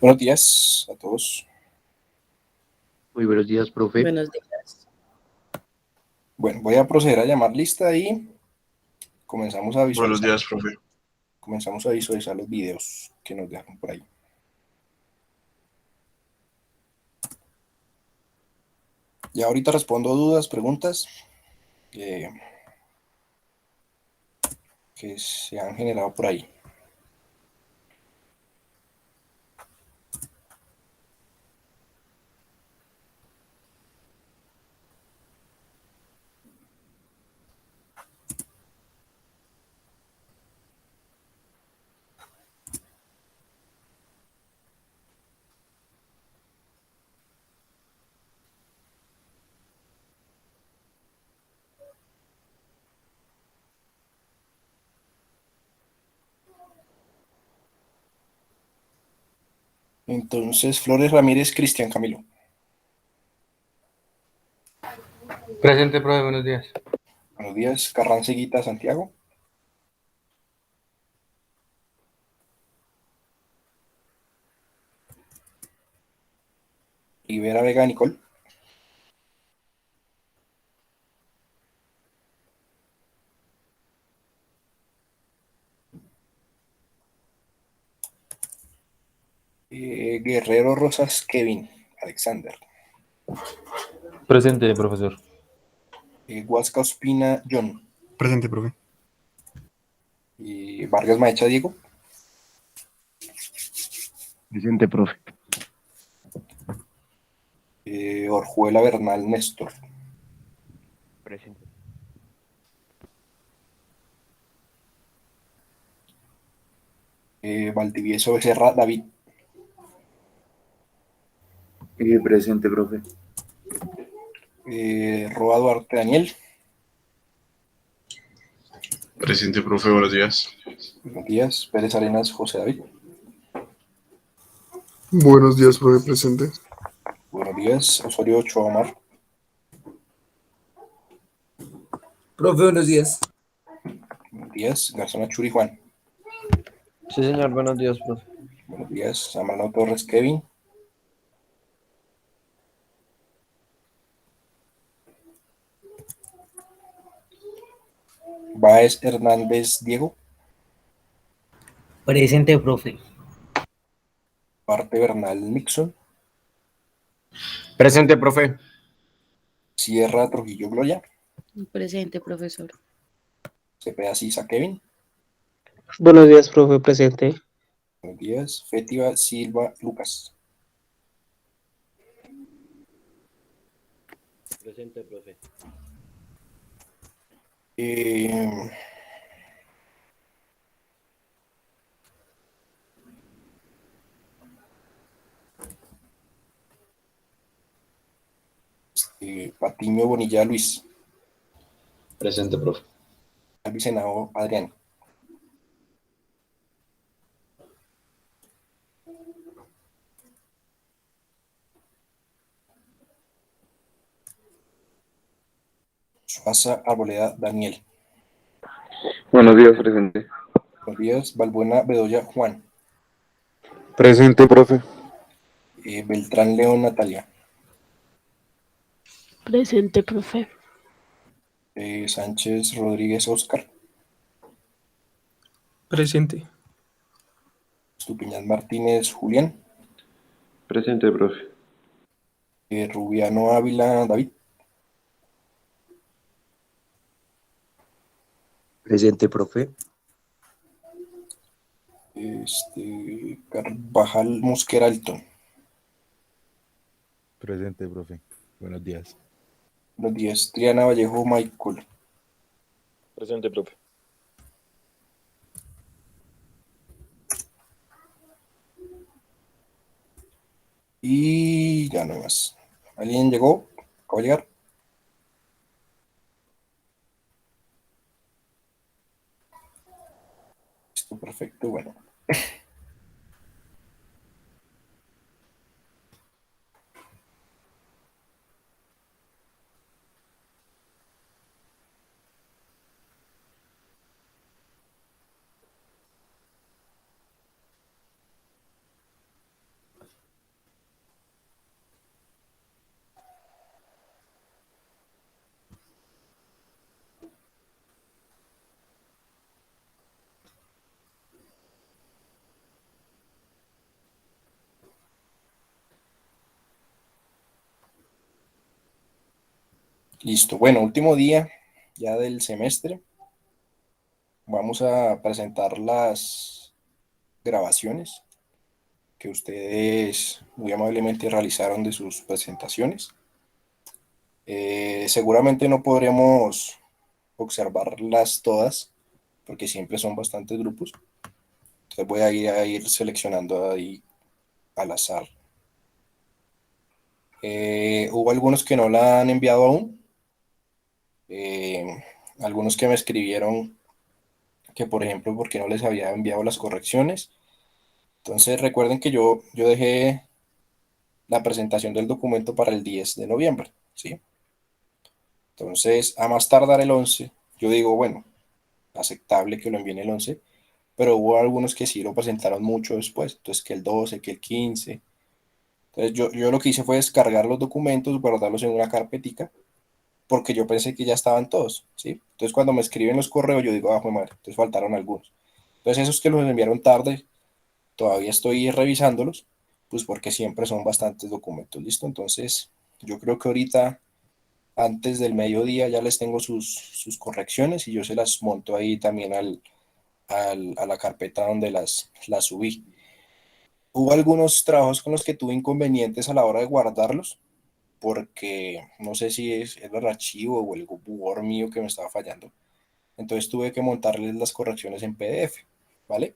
Buenos días a todos. Muy buenos días, profe. Buenos días. Bueno, voy a proceder a llamar lista y comenzamos a Buenos visualizar. días, profe. Comenzamos a visualizar los videos que nos dejan por ahí. Ya ahorita respondo dudas, preguntas que se han generado por ahí. Entonces, Flores Ramírez, Cristian Camilo. Presente, profe, buenos días. Buenos días, Carranceguita, Santiago. Rivera Vega, Nicole. Guerrero Rosas, Kevin, Alexander. Presente, profesor. Huasca Ospina, John. Presente, profe. Vargas Maecha, Diego. Presente, profe. Orjuela Bernal, Néstor. Presente. Valdivieso Becerra, David. Presente, profe. Roa Duarte, Daniel. Presente, profe. Buenos días. Buenos días, Pérez Arenas, José David. Buenos días, profe, presente. Buenos días, Osorio Ochoa Omar. Profe, buenos días. Buenos días, Garzón Achuri Juan. Sí, señor, buenos días, profe. Buenos días, Zambrano Torres Kevin. Báez Hernández Diego. Presente, profe. Parte Bernal Nixon. Presente, profe. Sierra Trujillo Gloria. Presente, profesor. Cepeda Sisa Kevin. Buenos días, profe, presente. Buenos días, Fétiva Silva Lucas. Presente, profe. Patiño Bonilla Luis. Presente, profe. Senado Adrián. Suaza Arboleda Daniel. Buenos días, presente. Buenos días, Balbuena Bedoya Juan. Presente, profe. Beltrán León Natalia. Presente, profe. Sánchez Rodríguez Oscar. Presente. Estupiñán Martínez Julián. Presente, profe. Rubiano Ávila David. Presente, profe. Carvajal Mosquera Alton. Presente, profe. Buenos días. Buenos días, Triana Vallejo Michael. Presente, profe. Y ya no hay más. ¿Alguien llegó? ¿Acaba de llegar? Listo, perfecto, bueno. Listo. Bueno, último día ya del semestre. Vamos a presentar las grabaciones que ustedes muy amablemente realizaron de sus presentaciones. Seguramente no podremos observarlas todas, porque siempre son bastantes grupos. Entonces voy a ir seleccionando ahí al azar. Hubo algunos que no la han enviado aún. Algunos que me escribieron que, por ejemplo, porque no les había enviado las correcciones. Entonces recuerden que yo dejé la presentación del documento para el 10 de noviembre, ¿sí? Entonces, a más tardar el 11, yo digo, bueno, aceptable que lo envíen el 11, pero hubo algunos que sí lo presentaron mucho después, entonces que el 12, que el 15. Entonces yo lo que hice fue descargar los documentos, guardarlos en una carpetica, porque yo pensé que ya estaban todos, ¿sí? Entonces cuando me escriben los correos, yo digo, ah, jue madre, entonces faltaron algunos. Entonces esos que los enviaron tarde, todavía estoy revisándolos, pues porque siempre son bastantes documentos, ¿listo? Entonces yo creo que ahorita, antes del mediodía, ya les tengo sus correcciones y yo se las monto ahí también a la carpeta donde las subí. Hubo algunos trabajos con los que tuve inconvenientes a la hora de guardarlos, porque no sé si es el archivo o el Word mío que me estaba fallando. Entonces tuve que montarles las correcciones en PDF, ¿vale?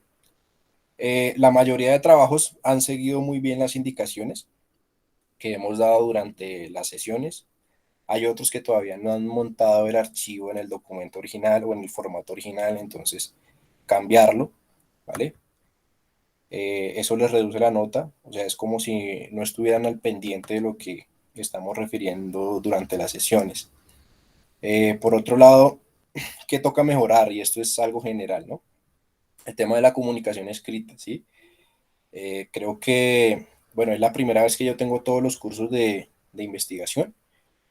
La mayoría de trabajos han seguido muy bien las indicaciones que hemos dado durante las sesiones. Hay otros que todavía no han montado el archivo en el documento original o en el formato original, entonces cambiarlo, ¿vale? Eso les reduce la nota, o sea, es como si no estuvieran al pendiente de lo que estamos refiriendo durante las sesiones. Por otro lado, ¿qué toca mejorar? Y esto es algo general, ¿no? El tema de la comunicación escrita, ¿sí? Creo que, bueno, es la primera vez que yo tengo todos los cursos de investigación,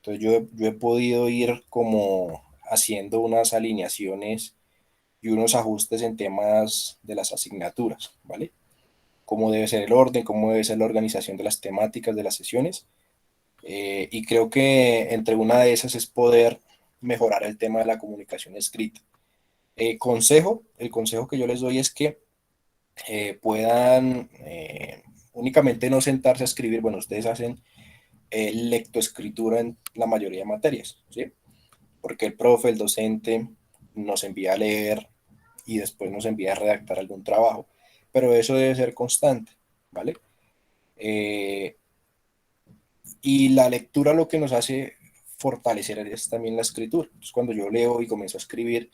entonces yo he podido ir como haciendo unas alineaciones y unos ajustes en temas de las asignaturas, ¿vale? Cómo debe ser el orden, cómo debe ser la organización de las temáticas de las sesiones. Y creo que entre una de esas es poder mejorar el tema de la comunicación escrita. El consejo que yo les doy es que puedan únicamente no sentarse a escribir. Bueno, ustedes hacen lectoescritura en la mayoría de materias, ¿sí? Porque el profe, el docente, nos envía a leer y después nos envía a redactar algún trabajo, pero eso debe ser constante, ¿vale? Y la lectura lo que nos hace fortalecer es también la escritura. Entonces, cuando yo leo y comienzo a escribir,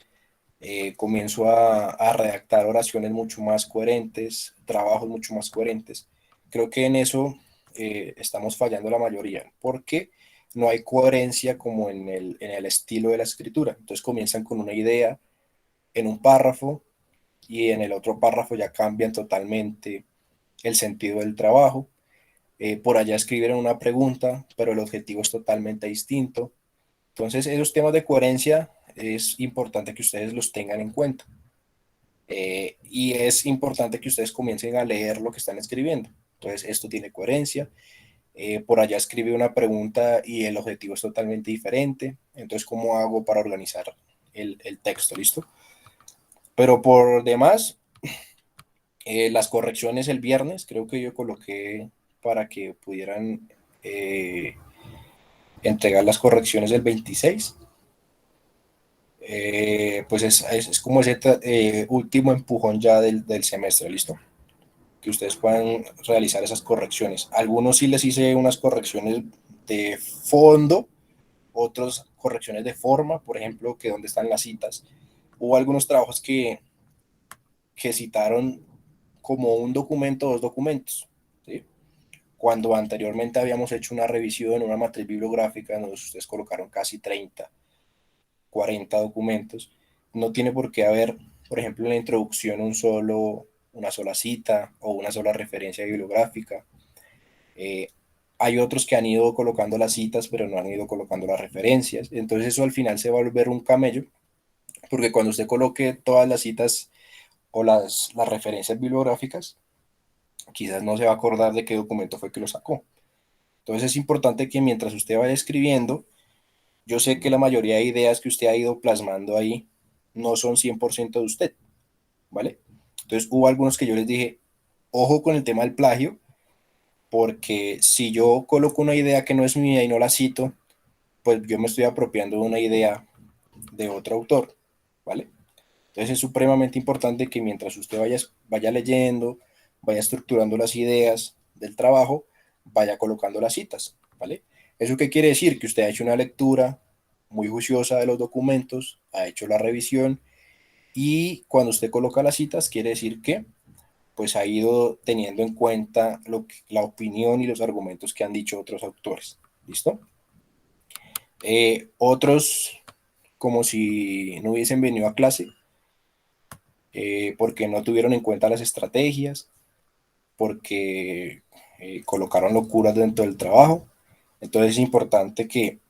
comienzo a redactar oraciones mucho más coherentes, trabajos mucho más coherentes. Creo que en eso estamos fallando la mayoría, porque no hay coherencia como en el estilo de la escritura. Entonces comienzan con una idea en un párrafo y en el otro párrafo ya cambian totalmente el sentido del trabajo. Por allá escribieron una pregunta, pero el objetivo es totalmente distinto. Entonces, esos temas de coherencia es importante que ustedes los tengan en cuenta. Y es importante que ustedes comiencen a leer lo que están escribiendo. Entonces, esto tiene coherencia. Por allá escribí una pregunta y el objetivo es totalmente diferente. Entonces, ¿cómo hago para organizar el texto? ¿Listo? Pero por demás, las correcciones el viernes, creo que yo coloqué para que pudieran entregar las correcciones del 26. Pues es como ese último empujón ya del semestre, ¿listo? Que ustedes puedan realizar esas correcciones. Algunos sí les hice unas correcciones de fondo, otros correcciones de forma, por ejemplo, que dónde están las citas. Hubo algunos trabajos que citaron como un documento, dos documentos, ¿sí? Cuando anteriormente habíamos hecho una revisión, una matriz bibliográfica, donde ustedes colocaron casi 30, 40 documentos. No tiene por qué haber, por ejemplo, en la introducción una sola cita o una sola referencia bibliográfica. Hay otros que han ido colocando las citas, pero no han ido colocando las referencias. Entonces eso al final se va a volver un camello, porque cuando usted coloque todas las citas o las referencias bibliográficas, quizás no se va a acordar de qué documento fue que lo sacó. Entonces es importante que mientras usted vaya escribiendo, yo sé que la mayoría de ideas que usted ha ido plasmando ahí no son 100% de usted, ¿vale? Entonces hubo algunos que yo les dije, ojo con el tema del plagio, porque si yo coloco una idea que no es mía y no la cito, pues yo me estoy apropiando de una idea de otro autor, ¿vale? Entonces es supremamente importante que mientras usted vaya leyendo, vaya estructurando las ideas del trabajo, vaya colocando las citas, ¿vale? ¿Eso qué quiere decir? Que usted ha hecho una lectura muy juiciosa de los documentos, ha hecho la revisión y cuando usted coloca las citas quiere decir que pues ha ido teniendo en cuenta la opinión y los argumentos que han dicho otros autores, ¿listo? Otros, como si no hubiesen venido a clase, porque no tuvieron en cuenta las estrategias, porque colocaron locuras dentro del trabajo. Entonces es importante que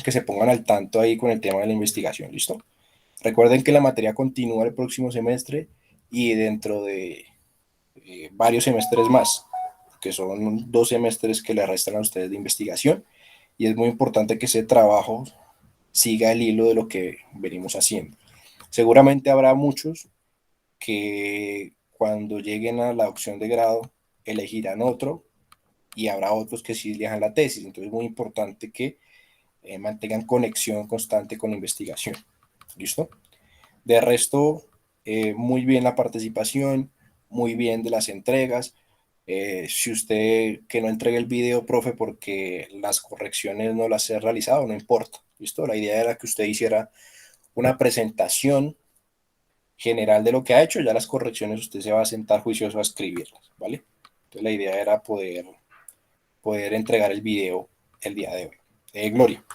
se pongan al tanto ahí con el tema de la investigación, ¿listo? Recuerden que la materia continúa el próximo semestre y dentro de varios semestres más, que son 2 semestres que le restan a ustedes de investigación, y es muy importante que ese trabajo siga el hilo de lo que venimos haciendo. Seguramente habrá muchos que cuando lleguen a la opción de grado elegirán otro y habrá otros que sí dejan la tesis. Entonces es muy importante que mantengan conexión constante con la investigación. ¿Listo? De resto, muy bien la participación, muy bien de las entregas. Si usted que no entregue el video, profe, porque las correcciones no las he realizado, no importa. ¿Listo? La idea era que usted hiciera una presentación general de lo que ha hecho, ya las correcciones usted se va a sentar juicioso a escribirlas, ¿vale? Entonces la idea era poder entregar el video el día de hoy. Gloria.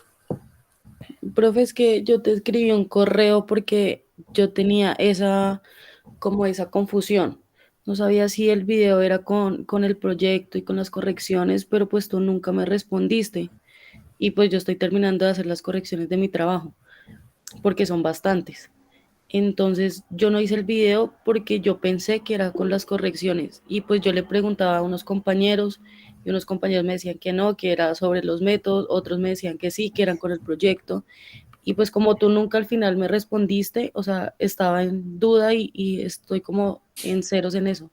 Profe, es que yo te escribí un correo porque yo tenía como esa confusión. No sabía si el video era con el proyecto y con las correcciones, pero pues tú nunca me respondiste. Y pues yo estoy terminando de hacer las correcciones de mi trabajo, porque son bastantes. Entonces yo no hice el video porque yo pensé que era con las correcciones y pues yo le preguntaba a unos compañeros y unos compañeros me decían que no, que era sobre los métodos, otros me decían que sí, que eran con el proyecto y pues como tú nunca al final me respondiste, o sea, estaba en duda y estoy como en ceros en eso.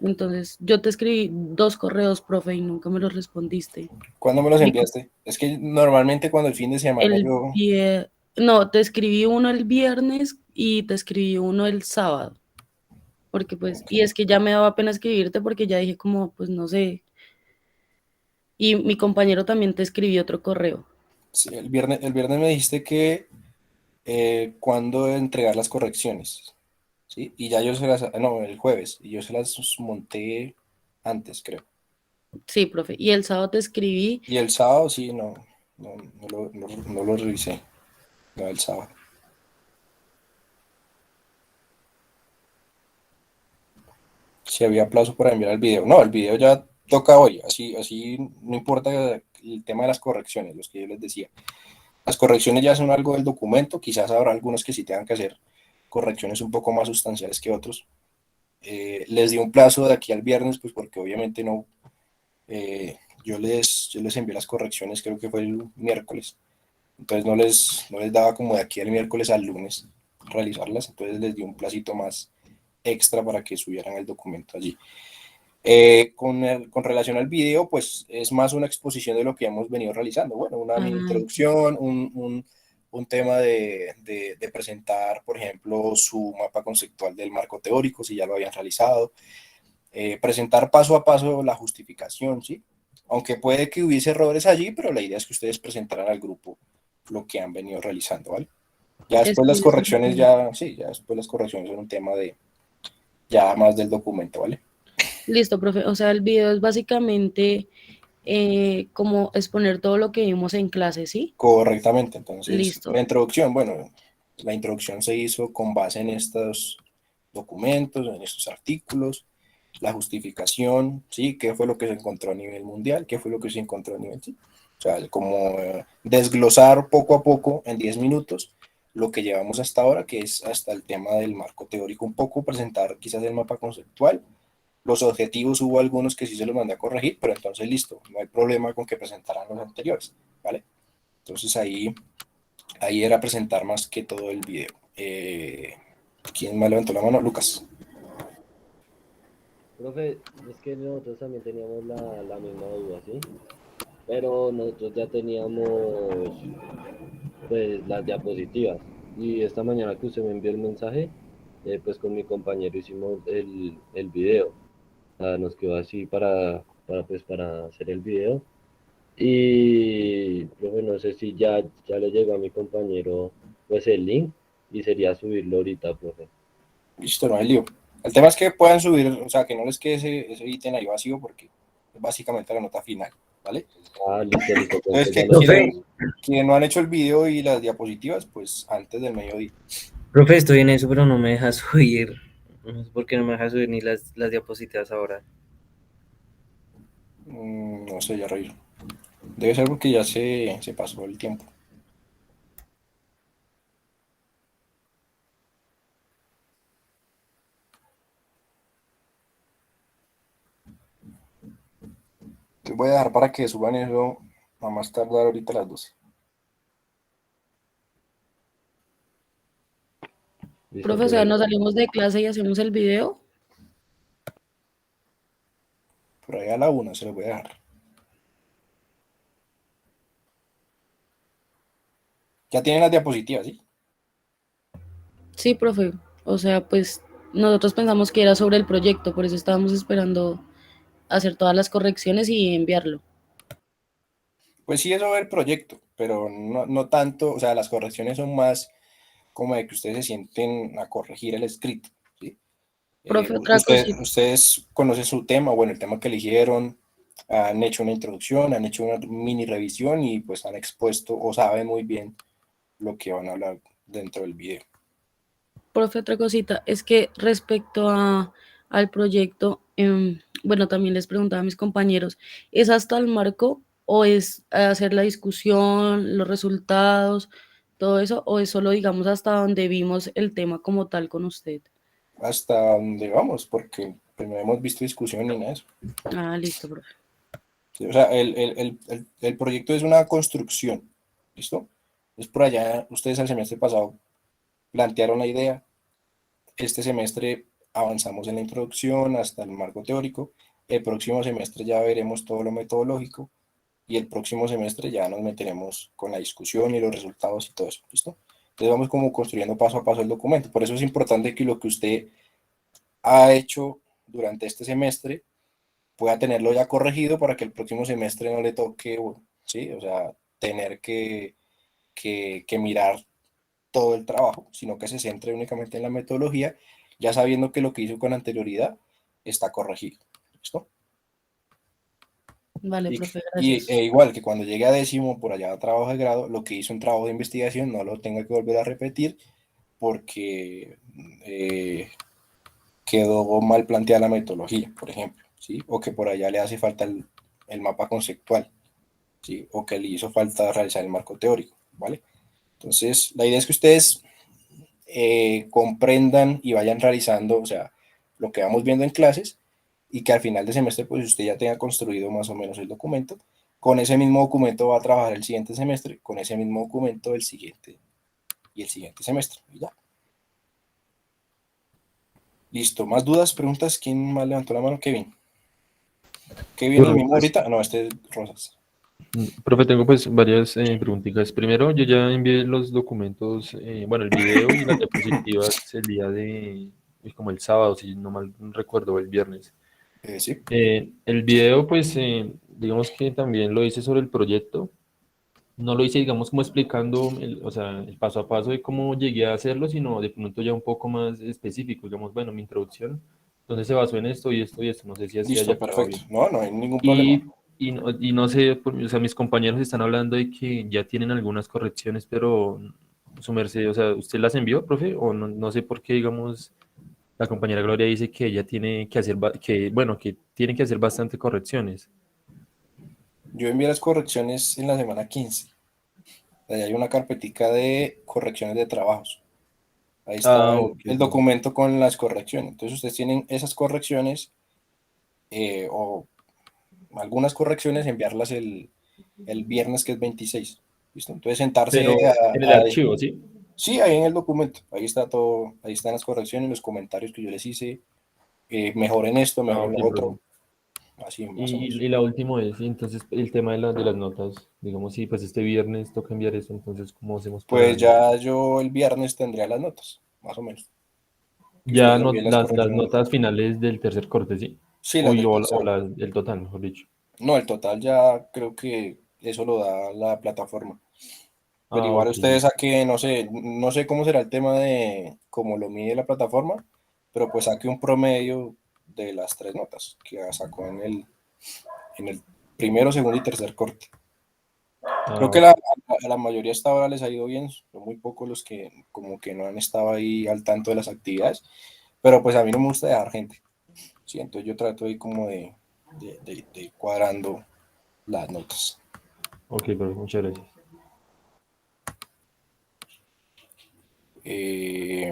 Entonces yo te escribí 2 correos, profe, y nunca me los respondiste. ¿Cuándo me los Mi enviaste? Es que normalmente cuando el fin de semana El yo... no, te escribí uno el viernes y te escribí uno el sábado, porque pues, y es que ya me daba pena escribirte porque ya dije como, pues no sé, y mi compañero también te escribió otro correo. Sí, el viernes me dijiste que cuándo entregar las correcciones, ¿sí? Y ya yo se las... No, el jueves, y yo se las monté antes, creo. Sí, profe, y el sábado te escribí, Y el sábado sí, no lo revisé, no, el sábado. Si había plazo para enviar el video. No, el video ya toca hoy, así no importa el tema de las correcciones, los que yo les decía. Las correcciones ya son algo del documento, quizás habrá algunos que sí tengan que hacer correcciones un poco más sustanciales que otros. Les di un plazo de aquí al viernes, pues porque obviamente no, yo les envié las correcciones, creo que fue el miércoles, entonces no les daba como de aquí al miércoles al lunes realizarlas, entonces les di un placito más extra para que subieran el documento allí. Con relación al video, pues es más una exposición de lo que hemos venido realizando. Bueno, una mini introducción, un tema de presentar, por ejemplo, su mapa conceptual del marco teórico, si ya lo habían realizado. Presentar paso a paso la justificación, ¿sí? Aunque puede que hubiese errores allí, pero la idea es que ustedes presentaran al grupo lo que han venido realizando, ¿vale? Ya después las correcciones, ya después las correcciones son un tema ya más del documento, ¿vale? listo, profe, o sea, el video es básicamente como exponer todo lo que vimos en clase, ¿sí? Correctamente, entonces Listo. la introducción, bueno, la introducción se hizo con base en estos documentos, en estos artículos, la justificación, ¿sí? ¿Qué fue lo que se encontró a nivel mundial? ¿Qué fue lo que se encontró a nivel, sí? O sea, como desglosar poco a poco en 10 minutos lo que llevamos hasta ahora, que es hasta el tema del marco teórico, un poco presentar quizás el mapa conceptual. Los objetivos hubo algunos que sí se los mandé a corregir, pero entonces listo, no hay problema con que presentaran los anteriores, ¿vale? Entonces ahí era presentar más que todo el video. ¿Quién más levantó la mano? Lucas. Profe, es que nosotros también teníamos la misma duda, ¿sí? Pero nosotros ya teníamos pues las diapositivas. Y esta mañana que usted me envió el mensaje, pues con mi compañero hicimos el video. O sea, nos quedó así para hacer el video. Y profe, no sé si ya le llegó a mi compañero pues el link y sería subirlo ahorita, profe. Listo, no hay lío. El tema es que puedan subir, o sea, que no les quede ese ítem ahí vacío porque es básicamente la nota final, ¿vale? Ah, listo, listo. Entonces, Entonces ya lo tenemos. quienes no han hecho el video y las diapositivas, pues antes del mediodía. Profe, estoy en eso, pero no me deja subir. No sé por qué no me deja subir ni las diapositivas ahora. No sé, ya reír. Debe ser porque ya se pasó el tiempo. Te voy a dejar para que suban eso a más tardar ahorita a las 12. Listo, Profe, o sea, profe. nos salimos de clase y hacemos el video. Por ahí a la 1 se los voy a dejar. Ya tienen las diapositivas, ¿sí? Sí, profe. O sea, pues nosotros pensamos que era sobre el proyecto, por eso estábamos esperando hacer todas las correcciones y enviarlo. Pues sí, eso es el proyecto, pero no tanto, o sea, las correcciones son más como de que ustedes se sienten a corregir el escrito, ¿sí? Profe, otra cosita. Ustedes conocen su tema, bueno, el tema que eligieron, han hecho una introducción, han hecho una mini revisión y pues han expuesto o saben muy bien lo que van a hablar dentro del video. Profe, otra cosita, es que respecto al proyecto, bueno, también les preguntaba a mis compañeros, ¿es hasta el marco o es hacer la discusión, los resultados, todo eso, o es solo, digamos, hasta donde vimos el tema como tal con usted? Hasta donde vamos, porque pues, no hemos visto discusión ni nada de eso. Ah, listo, profe. Sí, o sea, el proyecto es una construcción, ¿listo? Es por allá, ustedes el semestre pasado plantearon la idea, este semestre avanzamos en la introducción hasta el marco teórico, el próximo semestre ya veremos todo lo metodológico y el próximo semestre ya nos meteremos con la discusión y los resultados y todo eso, ¿listo? Entonces vamos como construyendo paso a paso el documento, por eso es importante que lo que usted ha hecho durante este semestre pueda tenerlo ya corregido para que el próximo semestre no le toque, ¿sí? O sea, tener que mirar todo el trabajo, sino que se centre únicamente en la metodología, ya sabiendo que lo que hizo con anterioridad está corregido. ¿Listo? Vale, Y, profe, gracias. igual que cuando llegue a décimo, por allá a trabajo de grado, lo que hizo un trabajo de investigación no lo tenga que volver a repetir porque quedó mal planteada la metodología, por ejemplo, ¿sí? O que por allá le hace falta el mapa conceptual, ¿sí? O que le hizo falta realizar el marco teórico, ¿vale? Entonces, la idea es que ustedes comprendan y vayan realizando, o sea, lo que vamos viendo en clases y que al final de semestre, pues usted ya tenga construido más o menos el documento. Con ese mismo documento va a trabajar el siguiente semestre, con ese mismo documento el siguiente y el siguiente semestre. Y ya. Listo. ¿Más dudas, preguntas? ¿Quién más levantó la mano? Kevin. ¿Kevin el Bueno, mismo pues, ahorita? No, este es Rosas. profe, tengo pues varias preguntitas. Primero, yo ya envié los documentos, bueno, el video y las diapositivas el día de, como el sábado, si no mal recuerdo, el viernes. Sí. El video, pues, digamos que también lo hice sobre el proyecto. No lo hice, digamos, como explicando, o sea, el paso a paso de cómo llegué a hacerlo, sino de pronto ya un poco más específico, digamos, bueno, mi introducción. Entonces se basó en esto y esto y esto. No sé si así haya Listo, quedado perfecto. bien. No, no hay ningún problema. Y no sé, o sea, mis compañeros están hablando de que ya tienen algunas correcciones, pero su merced, o sea, ¿usted las envió, profe? O no, no sé por qué, digamos, la compañera Gloria dice que ella tiene que hacer, que, bueno, que tiene que hacer bastante correcciones. Yo envié las correcciones en la semana 15. Ahí hay una carpetica de correcciones de trabajos. Ahí está Ah, ok, el profe. documento con las correcciones. Entonces ustedes tienen esas correcciones o algunas correcciones, enviarlas el viernes que es 26. ¿Listo? Entonces sentarse Pero en el a archivo, ¿sí? sí, ahí en el documento, ahí está todo, ahí están las correcciones, los comentarios que yo les hice, mejoren esto, Ah, mejoren ok, lo profe. otro, así más o menos. Y la última es, entonces, el tema de las notas, digamos, sí, pues este viernes toca enviar eso, entonces, ¿cómo hacemos Pues para...? ya yo el viernes tendría las notas, más o menos, que Ya ustedes envíen las las correcciones. notas finales del tercer corte, ¿sí? Sí, las del O tercero. el total, mejor dicho. No, el total ya creo que eso lo da la plataforma. Pero Ah, igual ok, ustedes saquen, no sé cómo será el tema de cómo lo mide la plataforma, pero pues saque un promedio de las tres notas que sacó en el primero, segundo y tercer corte. Creo ah, que a la mayoría hasta ahora les ha ido bien, son muy pocos los que como que no han estado ahí al tanto de las actividades, pero pues a mí no me gusta dejar gente, ¿sí? Entonces yo trato ahí como de ir cuadrando las notas. ok, profe, muchas gracias. Eh,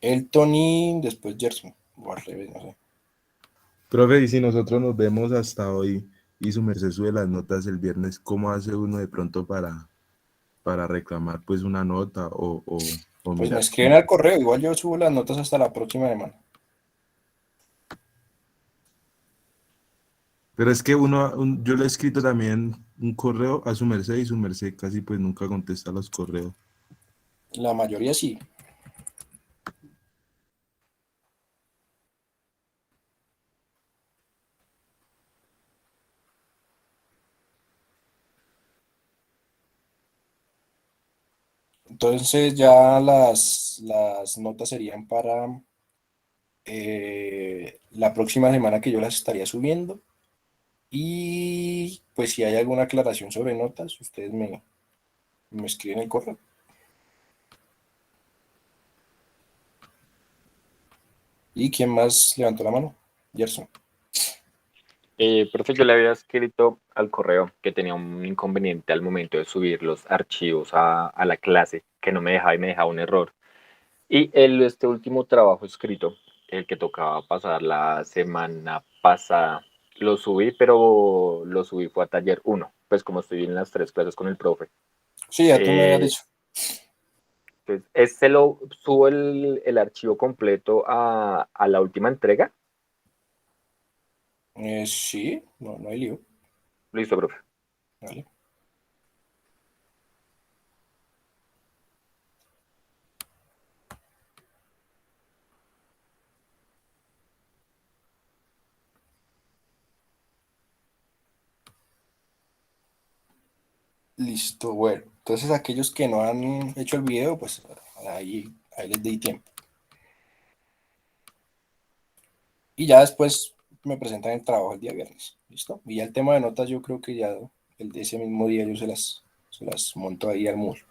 Elton y después Gerson, o al revés, no sé. Profe, y si nosotros nos vemos hasta hoy y su merced sube las notas el viernes, ¿cómo hace uno de pronto para reclamar pues una nota o Pues me mirar? escriben al correo, igual yo subo las notas hasta la próxima semana. Pero es que yo le he escrito también un correo a su merced y su merced casi pues nunca contesta los correos. La mayoría sí. Entonces ya las notas serían para la próxima semana que yo las estaría subiendo. Y pues si hay alguna aclaración sobre notas, ustedes me escriben el correo. ¿Y quién más levantó la mano? Gerson. Profe, yo le había escrito al correo que tenía un inconveniente al momento de subir los archivos a la clase, que no me dejaba y me dejaba un error. Y este último trabajo escrito, el que tocaba pasar la semana pasada, lo subí, pero lo subí fue a taller uno, pues como estoy en las tres clases con el profe. Sí, ya tú me habías Eh, dicho. pues este lo subo el archivo completo a la última entrega. Sí, no, no hay lío. Listo, profe. Vale. Listo, bueno. Entonces aquellos que no han hecho el video, pues ahí les di tiempo. Y ya después me presentan el trabajo el día viernes. ¿Listo? Y ya el tema de notas yo creo que ya ese mismo día yo se las monto ahí al muro.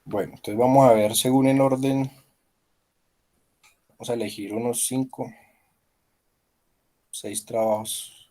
Bueno, entonces vamos a ver según el orden. Vamos a elegir unos 5, 6 trabajos.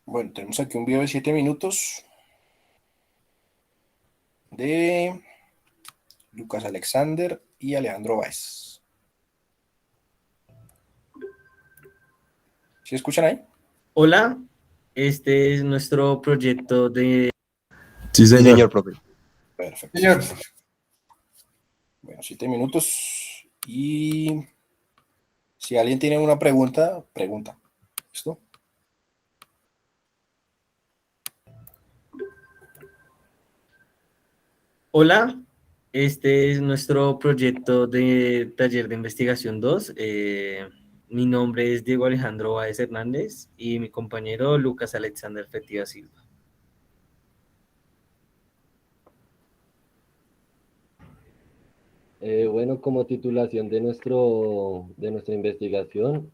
Bueno, tenemos aquí un video de 7 minutos de Lucas Alexander y Alejandro Báez. ¿Sí escuchan ahí? Hola, este es nuestro proyecto de... Sí, Sí, señor. señor, profe. Perfecto. Bueno, 7 minutos. Y si alguien tiene una pregunta, pregunta. ¿Listo? Hola, Este es nuestro proyecto de taller de investigación 2. Mi nombre es Diego Alejandro Báez Hernández y mi compañero Lucas Alexander Fetiva Silva. Bueno, como titulación de nuestra investigación,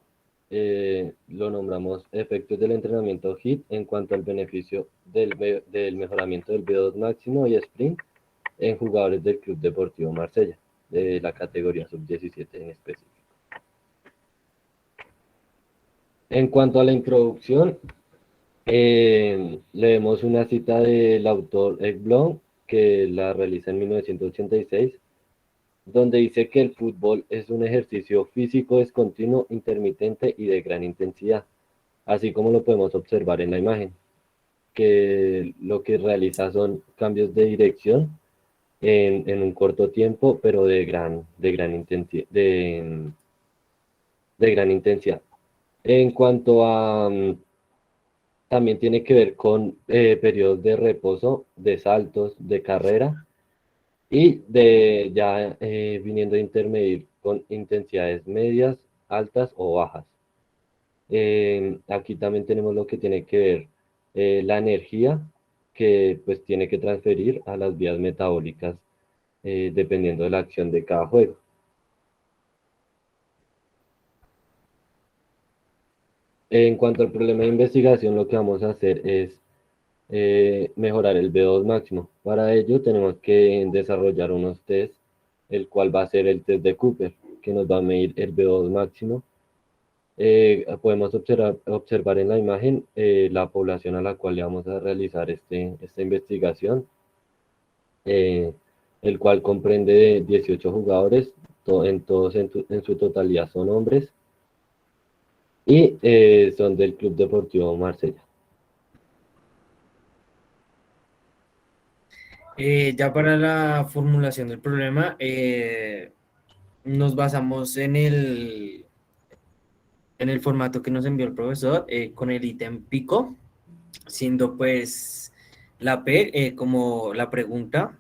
lo nombramos efectos del entrenamiento HIIT en cuanto al beneficio del mejoramiento del VO2 máximo y sprint en jugadores del Club Deportivo Marsella, de la categoría sub-17 en específico. En cuanto a la introducción, leemos una cita del autor Ekblom, que la realiza en 1986, donde dice que el fútbol es un ejercicio físico discontinuo, intermitente y de gran intensidad, así como lo podemos observar en la imagen, que lo que realiza son cambios de dirección en un corto tiempo, pero de gran intensidad. De gran intensidad. En cuanto a, también tiene que ver con periodos de reposo, de saltos, de carrera, y de ya viniendo a intermedir con intensidades medias, altas o bajas. Aquí también tenemos lo que tiene que ver la energía que pues tiene que transferir a las vías metabólicas dependiendo de la acción de cada juego. En cuanto al problema de investigación, lo que vamos a hacer es mejorar el VO2 máximo. Para ello tenemos que desarrollar unos test, el cual va a ser el test de Cooper, que nos va a medir el VO2 máximo. Podemos observar en la imagen la población a la cual le vamos a realizar esta investigación, el cual comprende de 18 jugadores, todos en su totalidad son hombres, y son del Club Deportivo Marsella. Ya para la formulación del problema, nos basamos en el formato que nos envió el profesor, con el ítem pico, siendo pues la P como la pregunta,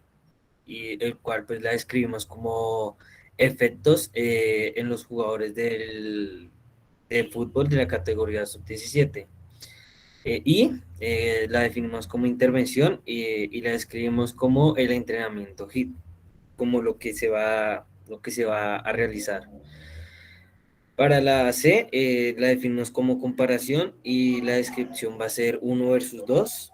y el cual pues la describimos como efectos en los jugadores del fútbol de la categoría sub-17. La definimos como intervención y la describimos como el entrenamiento HIIT, como lo que se va a realizar. Para la C, la definimos como comparación y la descripción va a ser 1 versus 2.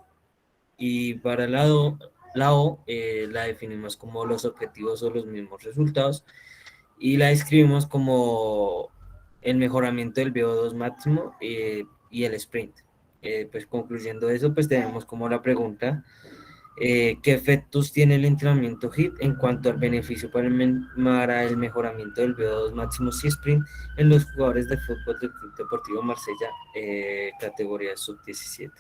Y para la O, la definimos como los objetivos o los mismos resultados y la describimos como el mejoramiento del VO2 máximo y el sprint. Pues concluyendo eso, pues tenemos como la pregunta, ¿qué efectos tiene el entrenamiento HIIT en cuanto al beneficio para el mejoramiento del VO2 máximo y sprint en los jugadores de fútbol del Club Deportivo Marsella, categoría sub-17?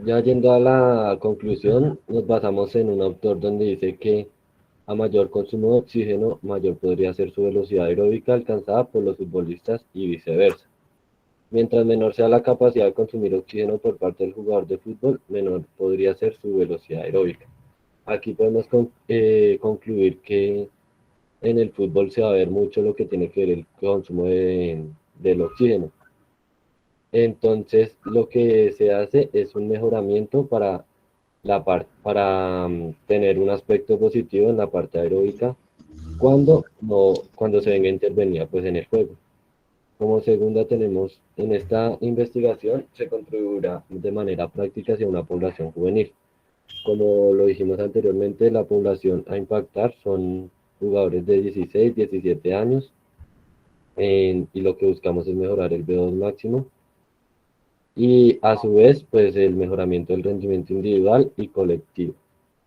Ya yendo a la conclusión, nos basamos en un autor donde dice que a mayor consumo de oxígeno, mayor podría ser su velocidad aeróbica alcanzada por los futbolistas y viceversa. Mientras menor sea la capacidad de consumir oxígeno por parte del jugador de fútbol, menor podría ser su velocidad aeróbica. Aquí podemos concluir que en el fútbol se va a ver mucho lo que tiene que ver el consumo del oxígeno. Entonces, lo que se hace es un mejoramiento para tener un aspecto positivo en la parte aeróbica cuando se venga intervenida pues en el juego. Como segunda tenemos, en esta investigación se contribuirá de manera práctica hacia una población juvenil. Como lo dijimos anteriormente, la población a impactar son jugadores de 16, 17 años, y lo que buscamos es mejorar el VO2 máximo y a su vez pues el mejoramiento del rendimiento individual y colectivo,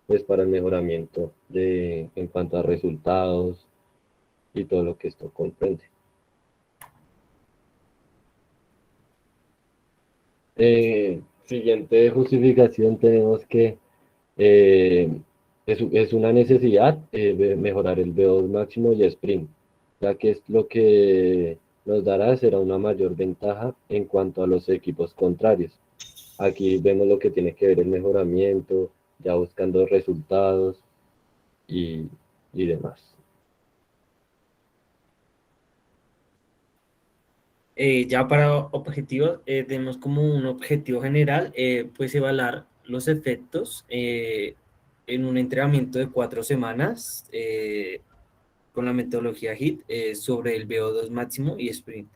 pues para el mejoramiento en cuanto a resultados y todo lo que esto comprende. Siguiente justificación tenemos que es una necesidad mejorar el VO2 máximo y sprint, ya que es lo que nos será una mayor ventaja en cuanto a los equipos contrarios. Aquí vemos lo que tiene que ver el mejoramiento ya buscando resultados y demás. Ya para objetivos, tenemos como un objetivo general, pues evaluar los efectos en un entrenamiento de 4 semanas con la metodología HIT sobre el VO2 máximo y sprint.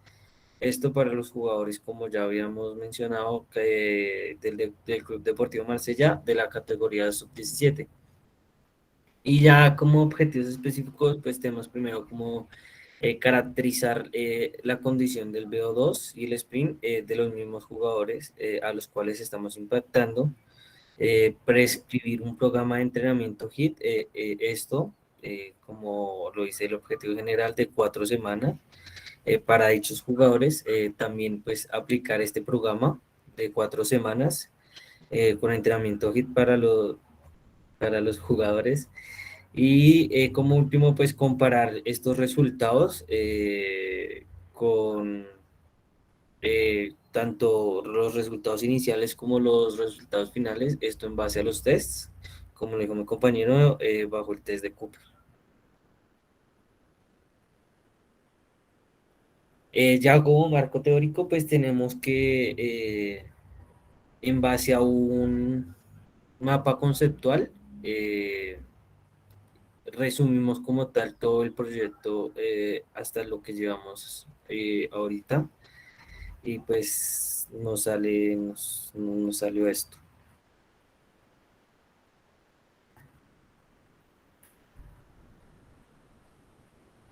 Esto para los jugadores, como ya habíamos mencionado, del Club Deportivo Marsella de la categoría sub-17. Y ya como objetivos específicos, pues tenemos primero como caracterizar la condición del VO2 y el sprint de los mismos jugadores a los cuales estamos impactando, prescribir un programa de entrenamiento HIT, como lo dice el objetivo general de 4 semanas para dichos jugadores, también pues aplicar este programa de 4 semanas con entrenamiento HIT para los jugadores y como último, pues comparar estos resultados con tanto los resultados iniciales como los resultados finales, esto en base a los tests, como le dijo mi compañero, bajo el test de Cooper. Ya como marco teórico, pues tenemos que, en base a un mapa conceptual, resumimos como tal todo el proyecto hasta lo que llevamos ahorita y pues nos salió esto.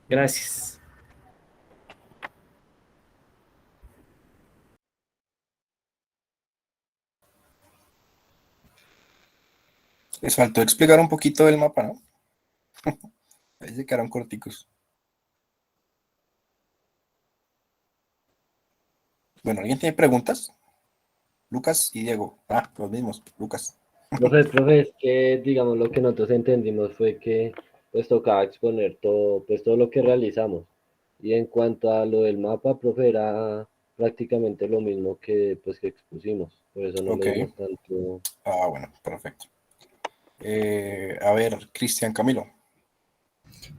Gracias. Les faltó explicar un poquito del mapa, ¿no? Ahí se quedaron corticos. Bueno, ¿alguien tiene preguntas? Lucas y Diego. Ah, los mismos, Lucas. Profe, es que digamos lo que nosotros entendimos fue que pues tocaba exponer todo, pues todo lo que realizamos. Y en cuanto a lo del mapa, profe, era prácticamente lo mismo que pues que expusimos. Por eso no le Ok. dimos tanto. Ah, bueno, perfecto. A ver, Cristian Camilo,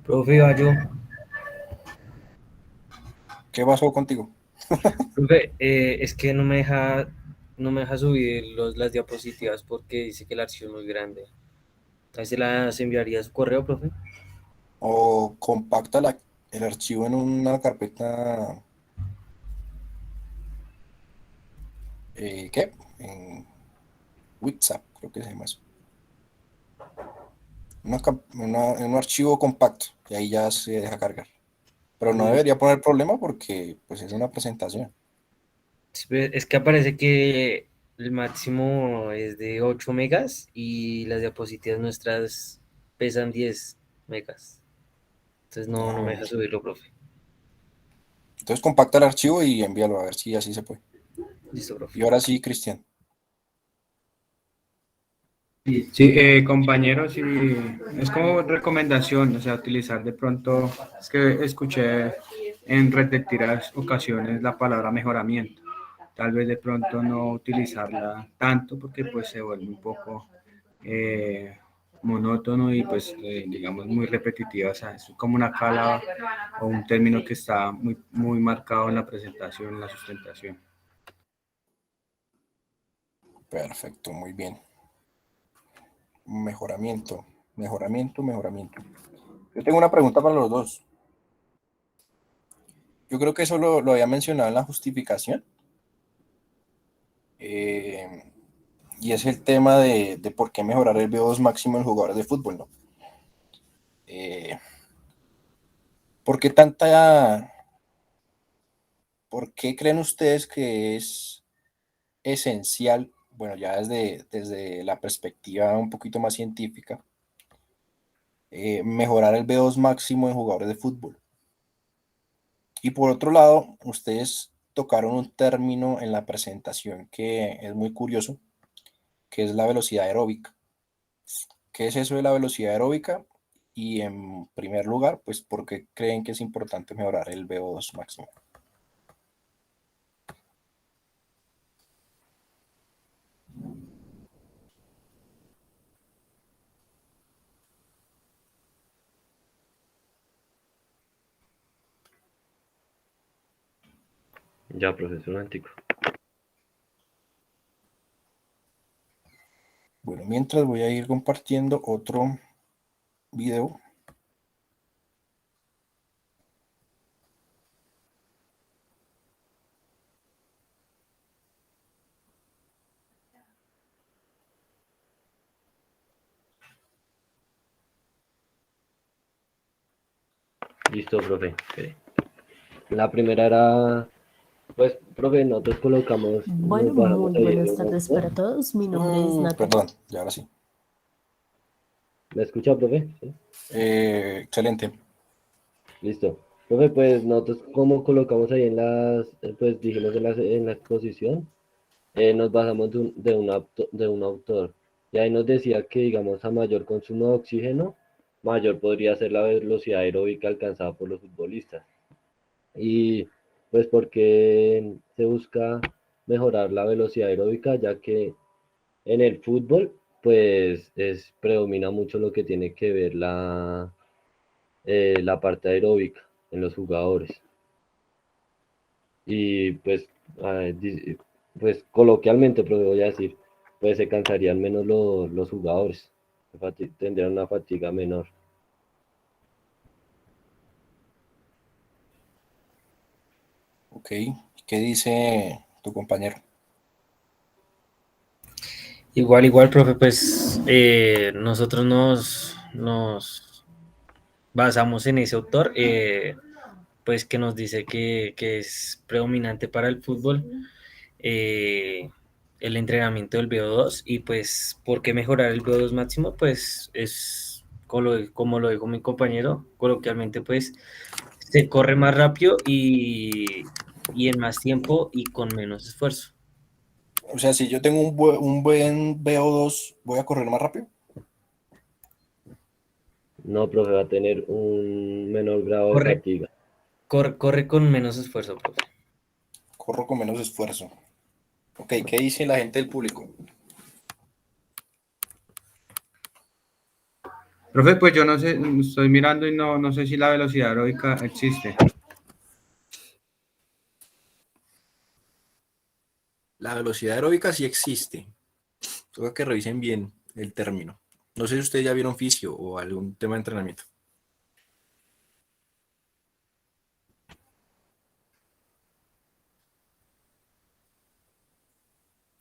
Profe, va yo. ¿qué pasó contigo? Profe, es que no me deja subir las diapositivas porque dice que el archivo es muy grande. Ahí se las enviaría a su correo, profe. O compacta el archivo en una carpeta, ¿qué? En WhatsApp, creo que se llama eso. En un archivo compacto, y ahí ya se deja cargar. Pero no debería poner problema porque pues es una presentación. Es que aparece que el máximo es de 8 megas y las diapositivas nuestras pesan 10 megas. Entonces no Ah, me bueno. deja subirlo, profe. Entonces compacta el archivo y envíalo a ver si así se puede. Listo, profe. Y ahora sí, Cristian. Sí, compañeros, sí, es como recomendación, o sea, utilizar de pronto, es que escuché en repetidas ocasiones la palabra mejoramiento. Tal vez de pronto no utilizarla tanto porque pues se vuelve un poco monótono y pues digamos muy repetitiva, o sea, es como una cala o un término que está muy, muy marcado en la presentación, en la sustentación. Perfecto, muy bien. Mejoramiento, mejoramiento. Yo tengo una pregunta para los dos. Yo creo que eso lo había mencionado en la justificación. Y es el tema de por qué mejorar el VO2 máximo en jugadores de fútbol, ¿no? Eh, ¿Por qué por qué creen ustedes que es esencial, bueno, ya desde la perspectiva un poquito más científica, mejorar el VO2 máximo en jugadores de fútbol? Y por otro lado, ustedes tocaron un término en la presentación que es muy curioso, que es la velocidad aeróbica. ¿Qué es eso de la velocidad aeróbica? Y en primer lugar, pues, ¿por qué creen que es importante mejorar el VO2 máximo? Ya, profe, es un antico. Bueno, mientras voy a ir compartiendo otro video. Listo, profe. Ok. La primera era, pues, profe, nosotros colocamos, Bueno, nos bajamos muy ahí en buenas un tardes autor. para todos. Mi nombre es Natalia. Perdón, ya ahora sí. ¿Me escucha, profe? ¿Sí? Excelente. Listo. Profe, pues nosotros como colocamos ahí en las, pues dijimos en la exposición, nos basamos de un autor. Y ahí nos decía que, digamos, a mayor consumo de oxígeno, mayor podría ser la velocidad aeróbica alcanzada por los futbolistas. Y pues porque se busca mejorar la velocidad aeróbica, ya que en el fútbol, pues predomina mucho lo que tiene que ver la parte aeróbica en los jugadores. Y pues, pues coloquialmente, pero voy a decir, pues se cansarían menos los jugadores, tendrían una fatiga menor. Ok, ¿qué dice tu compañero? Igual, profe, pues nosotros nos basamos en ese autor, pues que nos dice que es predominante para el fútbol el entrenamiento del VO2 y pues ¿por qué mejorar el VO2 máximo? Pues es como lo dijo mi compañero, coloquialmente pues se corre más rápido y en más tiempo y con menos esfuerzo. O sea, si yo tengo un buen VO2, ¿voy a correr más rápido? No, profe, va a tener un menor grado de Corre, fatiga. corre con menos esfuerzo, profe. Corro con menos esfuerzo. Ok, ¿qué dice la gente del público? Profe, pues yo no sé, estoy mirando y no sé si la velocidad aeróbica existe. La velocidad aeróbica sí existe. Toca que revisen bien el término. No sé si ustedes ya vieron fisio o algún tema de entrenamiento.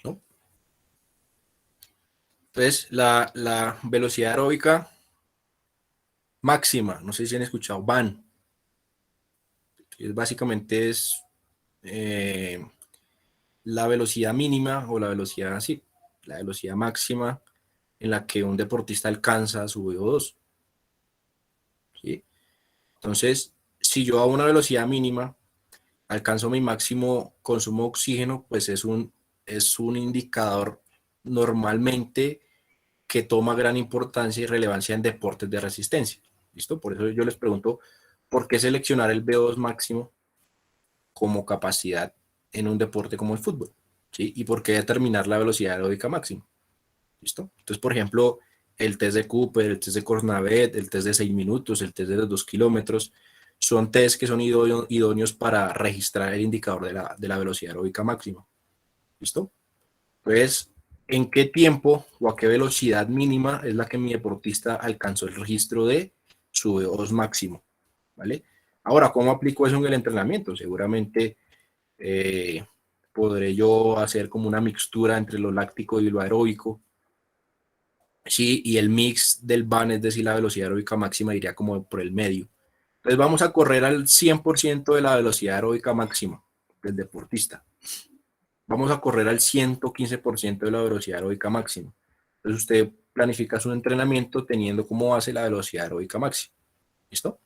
¿No? Entonces, la velocidad aeróbica máxima, no sé si han escuchado, VAN. Básicamente es la velocidad mínima o la velocidad, sí, la velocidad máxima en la que un deportista alcanza su VO2. ¿Sí? Entonces, si yo a una velocidad mínima alcanzo mi máximo consumo de oxígeno, pues es un indicador normalmente que toma gran importancia y relevancia en deportes de resistencia. ¿Listo? Por eso yo les pregunto, ¿por qué seleccionar el VO2 máximo como capacidad en un deporte como el fútbol? ¿Sí? ¿Y por qué determinar la velocidad aeróbica máxima? ¿Listo? Entonces, por ejemplo, el test de Cooper, el test de Cornavet, el test de 6 minutos, el test de los 2 kilómetros, son test que son idóneos para registrar el indicador de la velocidad aeróbica máxima. ¿Listo? Entonces, ¿en qué tiempo o a qué velocidad mínima es la que mi deportista alcanzó el registro de su VO2 máximo? ¿Vale? Ahora, ¿cómo aplico eso en el entrenamiento? Seguramente podré yo hacer como una mixtura entre lo láctico y lo aeróbico. Sí, y el mix del VAN, es decir, la velocidad aeróbica máxima, iría como por el medio. Entonces vamos a correr al 100% de la velocidad aeróbica máxima del deportista. Vamos a correr al 115% de la velocidad aeróbica máxima. Entonces usted planifica su entrenamiento teniendo como base la velocidad aeróbica máxima. ¿Listo?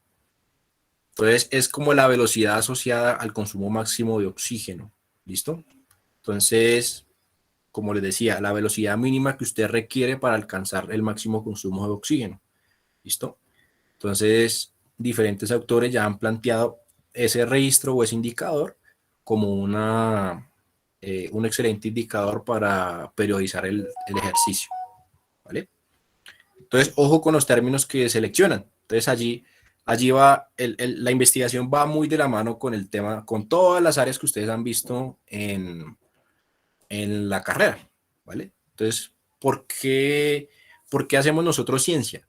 Entonces es como la velocidad asociada al consumo máximo de oxígeno. ¿Listo? Entonces, como les decía, la velocidad mínima que usted requiere para alcanzar el máximo consumo de oxígeno. ¿Listo? Entonces, diferentes autores ya han planteado ese registro o ese indicador como un excelente indicador para periodizar el ejercicio. ¿Vale? Entonces, ojo con los términos que seleccionan. Entonces, allí allí va, la investigación va muy de la mano con el tema, con todas las áreas que ustedes han visto en la carrera, ¿vale? Entonces, ¿por qué hacemos nosotros ciencia?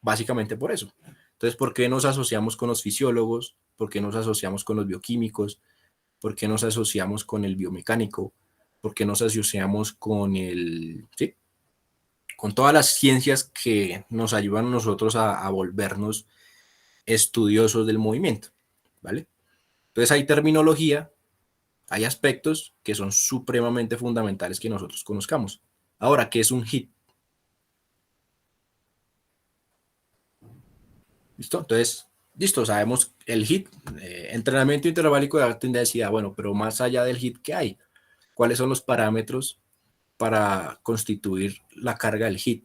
Básicamente por eso. Entonces, ¿por qué nos asociamos con los fisiólogos? ¿Por qué nos asociamos con los bioquímicos? ¿Por qué nos asociamos con el biomecánico? ¿Por qué nos asociamos con sí, con todas las ciencias que nos ayudan a nosotros a volvernos estudiosos del movimiento, ¿vale? Entonces hay terminología, hay aspectos que son supremamente fundamentales que nosotros conozcamos. Ahora, ¿qué es un HIIT? ¿Listo? Entonces, listo, sabemos el HIIT, entrenamiento intervalálico de alta intensidad, bueno, pero más allá del HIIT, ¿qué hay? ¿Cuáles son los parámetros para constituir la carga del HIIT?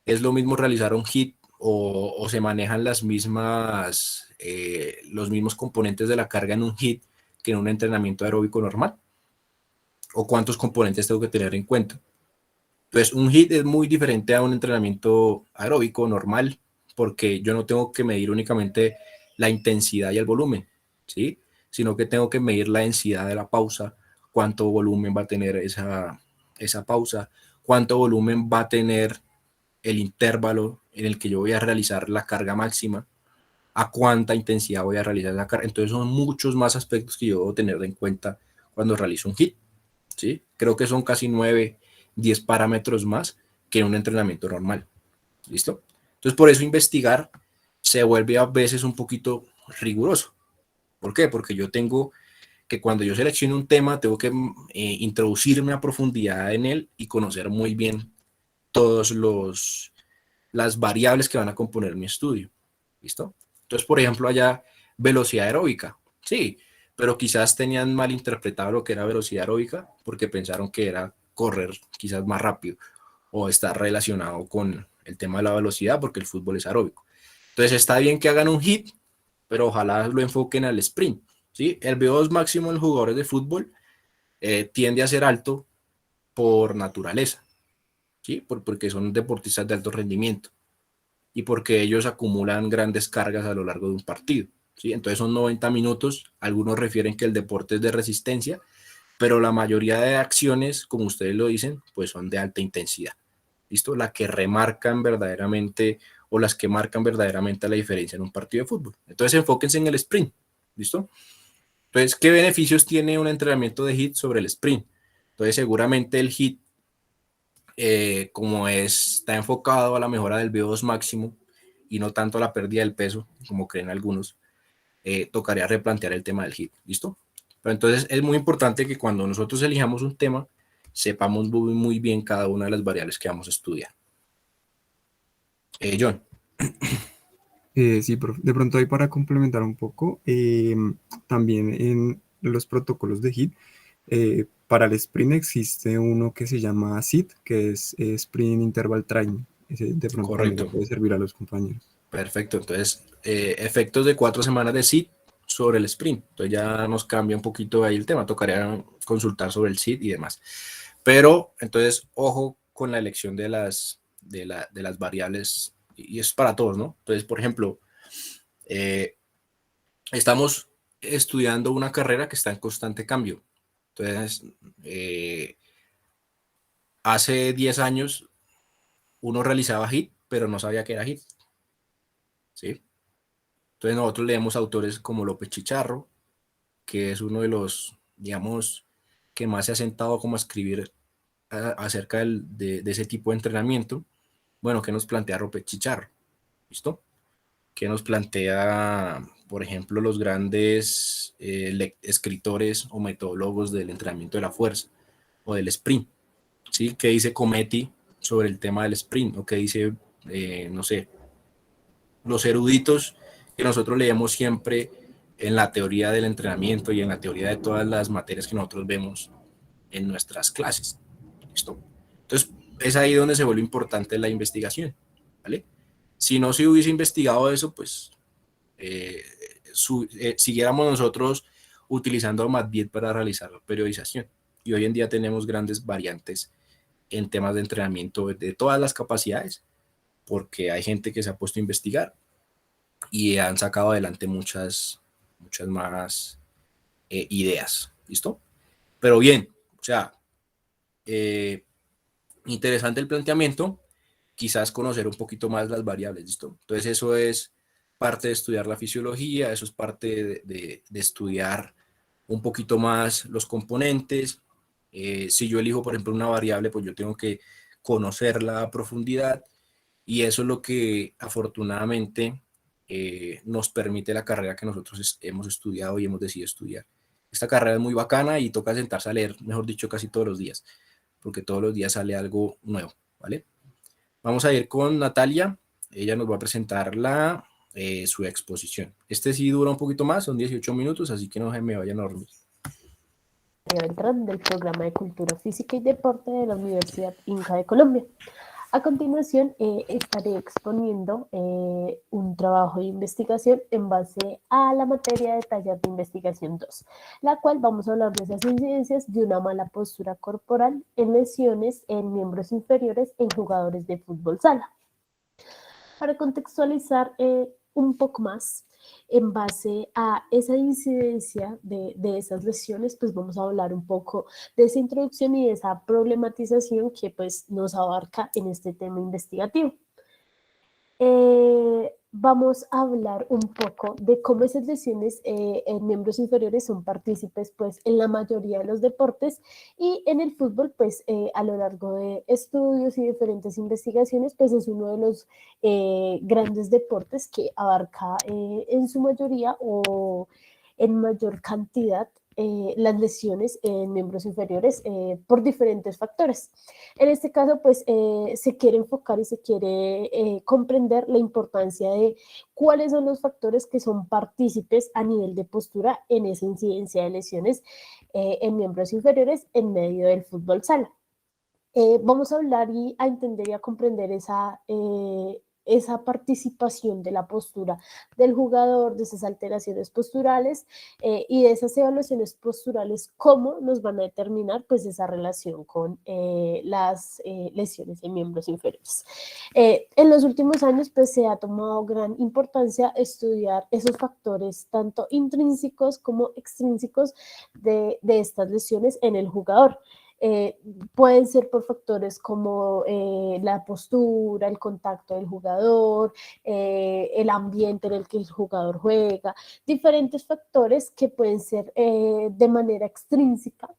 ¿Es lo mismo realizar un HIIT o se manejan los mismos componentes de la carga en un HIIT que en un entrenamiento aeróbico normal? ¿O cuántos componentes tengo que tener en cuenta? Entonces, un HIIT es muy diferente a un entrenamiento aeróbico normal, porque yo no tengo que medir únicamente la intensidad y el volumen, ¿sí? Sino que tengo que medir la densidad de la pausa, cuánto volumen va a tener esa pausa, cuánto volumen va a tener el intervalo en el que yo voy a realizar la carga máxima, a cuánta intensidad voy a realizar la carga. Entonces son muchos más aspectos que yo debo tener en cuenta cuando realizo un HIIT, ¿sí? Creo que son casi 9, 10 parámetros más que en un entrenamiento normal. ¿Listo? Entonces, por eso investigar se vuelve a veces un poquito riguroso. ¿Por qué? Porque yo tengo que cuando yo selecciono un tema, tengo que introducirme a profundidad en él y conocer muy bien todas las variables que van a componer mi estudio. ¿Listo? Entonces, por ejemplo, allá velocidad aeróbica. Sí, pero quizás tenían mal interpretado lo que era velocidad aeróbica porque pensaron que era correr quizás más rápido o estar relacionado con el tema de la velocidad porque el fútbol es aeróbico. Entonces está bien que hagan un HIIT, pero ojalá lo enfoquen al sprint, ¿sí? El VO2 máximo en los jugadores de fútbol tiende a ser alto por naturaleza, ¿sí? Porque son deportistas de alto rendimiento y porque ellos acumulan grandes cargas a lo largo de un partido, ¿sí? Entonces son 90 minutos, algunos refieren que el deporte es de resistencia, pero la mayoría de acciones, como ustedes lo dicen, pues son de alta intensidad. ¿Listo? La que remarcan verdaderamente o las que marcan verdaderamente la diferencia en un partido de fútbol. Entonces enfóquense en el sprint. ¿Listo? Entonces, ¿qué beneficios tiene un entrenamiento de HIIT sobre el sprint? Entonces, seguramente el HIIT, como está enfocado a la mejora del VO2 máximo y no tanto a la pérdida del peso, como creen algunos, tocaría replantear el tema del HIIT. ¿Listo? Pero entonces es muy importante que cuando nosotros elijamos un tema, sepamos muy, muy bien cada una de las variables que vamos a estudiar. John. Sí, profe. De pronto ahí para complementar un poco, también en los protocolos de HIIT, para el sprint existe uno que se llama SIT, que es Sprint Interval Training. Ese de pronto también le Correcto. puede servir a los compañeros. Perfecto. Entonces, efectos de 4 semanas de SIT sobre el sprint. Entonces ya nos cambia un poquito ahí el tema. Tocaría consultar sobre el SIT y demás. Pero, entonces, ojo con la elección de las variables, y es para todos, ¿no? Entonces, por ejemplo, estamos estudiando una carrera que está en constante cambio. Entonces, hace 10 años uno realizaba HIIT, pero no sabía que era HIIT, ¿sí? Entonces nosotros leemos autores como López Chicharro, que es uno de los, digamos, que más se ha sentado como a escribir acerca de ese tipo de entrenamiento. Bueno, ¿qué nos plantea López Chicharro? ¿Listo? ¿Qué nos plantea, por ejemplo, los grandes escritores o metodólogos del entrenamiento de la fuerza o del sprint? ¿Sí? ¿Qué dice Cometti sobre el tema del sprint? ¿O qué dice, no sé, los eruditos que nosotros leemos siempre en la teoría del entrenamiento y en la teoría de todas las materias que nosotros vemos en nuestras clases? ¿Listo? Entonces, es ahí donde se vuelve importante la investigación, ¿vale? Si no se hubiese investigado eso, pues siguiéramos nosotros utilizando MATBIET para realizar la periodización. Y hoy en día tenemos grandes variantes en temas de entrenamiento de todas las capacidades, porque hay gente que se ha puesto a investigar y han sacado adelante muchas más ideas, ¿listo? Pero bien, o sea, interesante el planteamiento, quizás conocer un poquito más las variables, ¿listo? Entonces eso es parte de estudiar la fisiología, eso es parte de estudiar un poquito más los componentes. Si yo elijo, por ejemplo, una variable, pues yo tengo que conocerla a profundidad, y eso es lo que afortunadamente nos permite la carrera que nosotros hemos estudiado y hemos decidido estudiar. Esta carrera es muy bacana y toca sentarse a leer, mejor dicho, casi todos los días, porque todos los días sale algo nuevo, ¿vale? Vamos a ir con Natalia, ella nos va a presentar su exposición. Este sí dura un poquito más, son 18 minutos, así que no se me vayan a dormir. Beltrán, del programa de Cultura Física y Deporte de la Universidad Inca de Colombia. A continuación, estaré exponiendo un trabajo de investigación en base a la materia de taller de investigación 2, la cual vamos a hablar de esas incidencias de una mala postura corporal en lesiones en miembros inferiores en jugadores de fútbol sala. Para contextualizar un poco más, en base a esa incidencia de esas lesiones, pues vamos a hablar un poco de esa introducción y de esa problematización que pues nos abarca en este tema investigativo. Vamos a hablar un poco de cómo esas lesiones en miembros inferiores son partícipes pues en la mayoría de los deportes, y en el fútbol pues a lo largo de estudios y diferentes investigaciones pues es uno de los grandes deportes que abarca en su mayoría o en mayor cantidad las lesiones en miembros inferiores por diferentes factores. En este caso, pues se quiere enfocar y se quiere comprender la importancia de cuáles son los factores que son partícipes a nivel de postura en esa incidencia de lesiones en miembros inferiores en medio del fútbol sala. Vamos a hablar y a entender y a comprender esa participación de la postura del jugador, de esas alteraciones posturales y de esas evaluaciones posturales, cómo nos van a determinar pues esa relación con las lesiones en miembros inferiores. En los últimos años pues se ha tomado gran importancia estudiar esos factores tanto intrínsecos como extrínsecos de estas lesiones en el jugador. Pueden ser por factores como la postura, el contacto del jugador, el ambiente en el que el jugador juega, diferentes factores que pueden ser de manera extrínseca,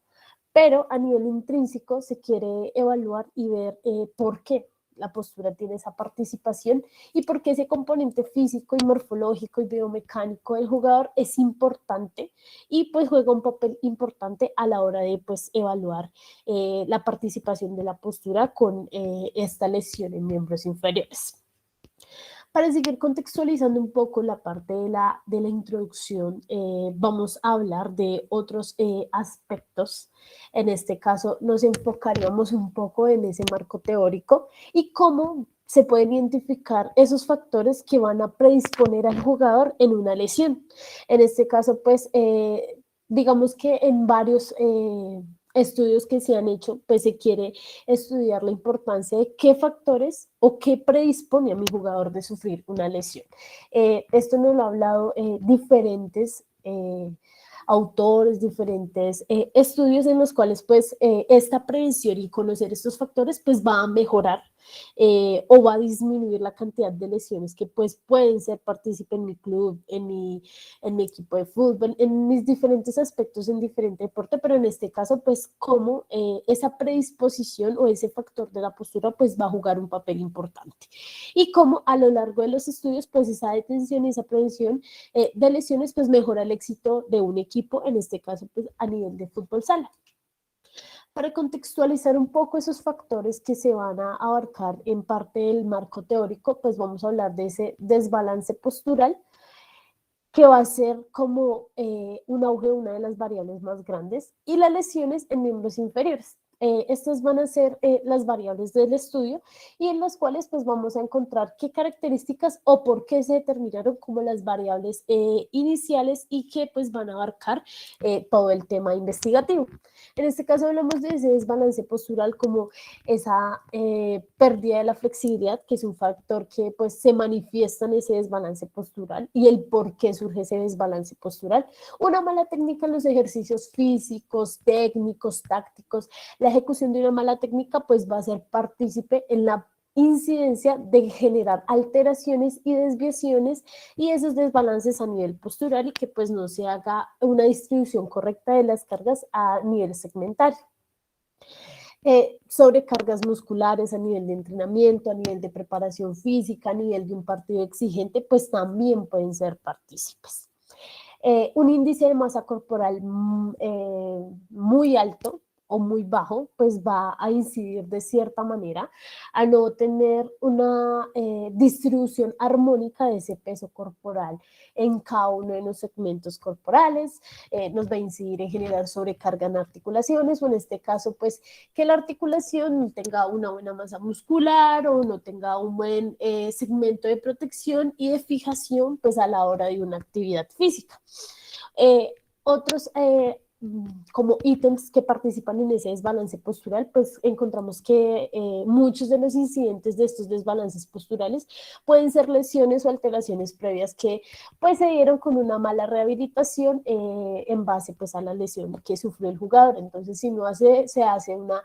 pero a nivel intrínseco se quiere evaluar y ver por qué la postura tiene esa participación y por qué ese componente físico y morfológico y biomecánico del jugador es importante y pues juega un papel importante a la hora de pues evaluar la participación de la postura con esta lesión en miembros inferiores. Para seguir contextualizando un poco la parte de la introducción, vamos a hablar de otros aspectos. En este caso nos enfocaríamos un poco en ese marco teórico y cómo se pueden identificar esos factores que van a predisponer al jugador en una lesión. En este caso, pues, digamos que en varios estudios que se han hecho, pues se quiere estudiar la importancia de qué factores o qué predispone a mi jugador de sufrir una lesión. Esto nos lo ha hablado diferentes autores, diferentes estudios en los cuales pues esta prevención y conocer estos factores pues va a mejorar o va a disminuir la cantidad de lesiones que pues pueden ser partícipe en mi club, en mi equipo de fútbol, en mis diferentes aspectos en diferente deporte, pero en este caso pues como esa predisposición o ese factor de la postura pues va a jugar un papel importante y como a lo largo de los estudios pues esa detención y esa prevención de lesiones pues mejora el éxito de un equipo, en este caso pues a nivel de fútbol sala. Para contextualizar un poco esos factores que se van a abarcar en parte del marco teórico, pues vamos a hablar de ese desbalance postural, que va a ser como un auge de una de las variables más grandes, y las lesiones en miembros inferiores. estas van a ser las variables del estudio y en las cuales pues vamos a encontrar qué características o por qué se determinaron como las variables iniciales y que pues van a abarcar todo el tema investigativo. En este caso hablamos de ese desbalance postural como esa pérdida de la flexibilidad, que es un factor que pues se manifiesta en ese desbalance postural y el por qué surge ese desbalance postural. Una mala técnica en los ejercicios físicos, técnicos, tácticos. La ejecución de una mala técnica pues va a ser partícipe en la incidencia de generar alteraciones y desviaciones y esos desbalances a nivel postural y que pues no se haga una distribución correcta de las cargas a nivel segmentario. Sobrecargas musculares a nivel de entrenamiento, a nivel de preparación física, a nivel de un partido exigente, pues también pueden ser partícipes. Un índice de masa corporal muy alto o muy bajo, pues va a incidir de cierta manera a no tener una distribución armónica de ese peso corporal en cada uno de los segmentos corporales, nos va a incidir en generar sobrecarga en articulaciones o en este caso pues que la articulación tenga una buena masa muscular o no tenga un buen segmento de protección y de fijación pues a la hora de una actividad física. Otros como ítems que participan en ese desbalance postural, pues encontramos que muchos de los incidentes de estos desbalances posturales pueden ser lesiones o alteraciones previas que pues se dieron con una mala rehabilitación en base pues a la lesión que sufrió el jugador. Entonces si no se hace una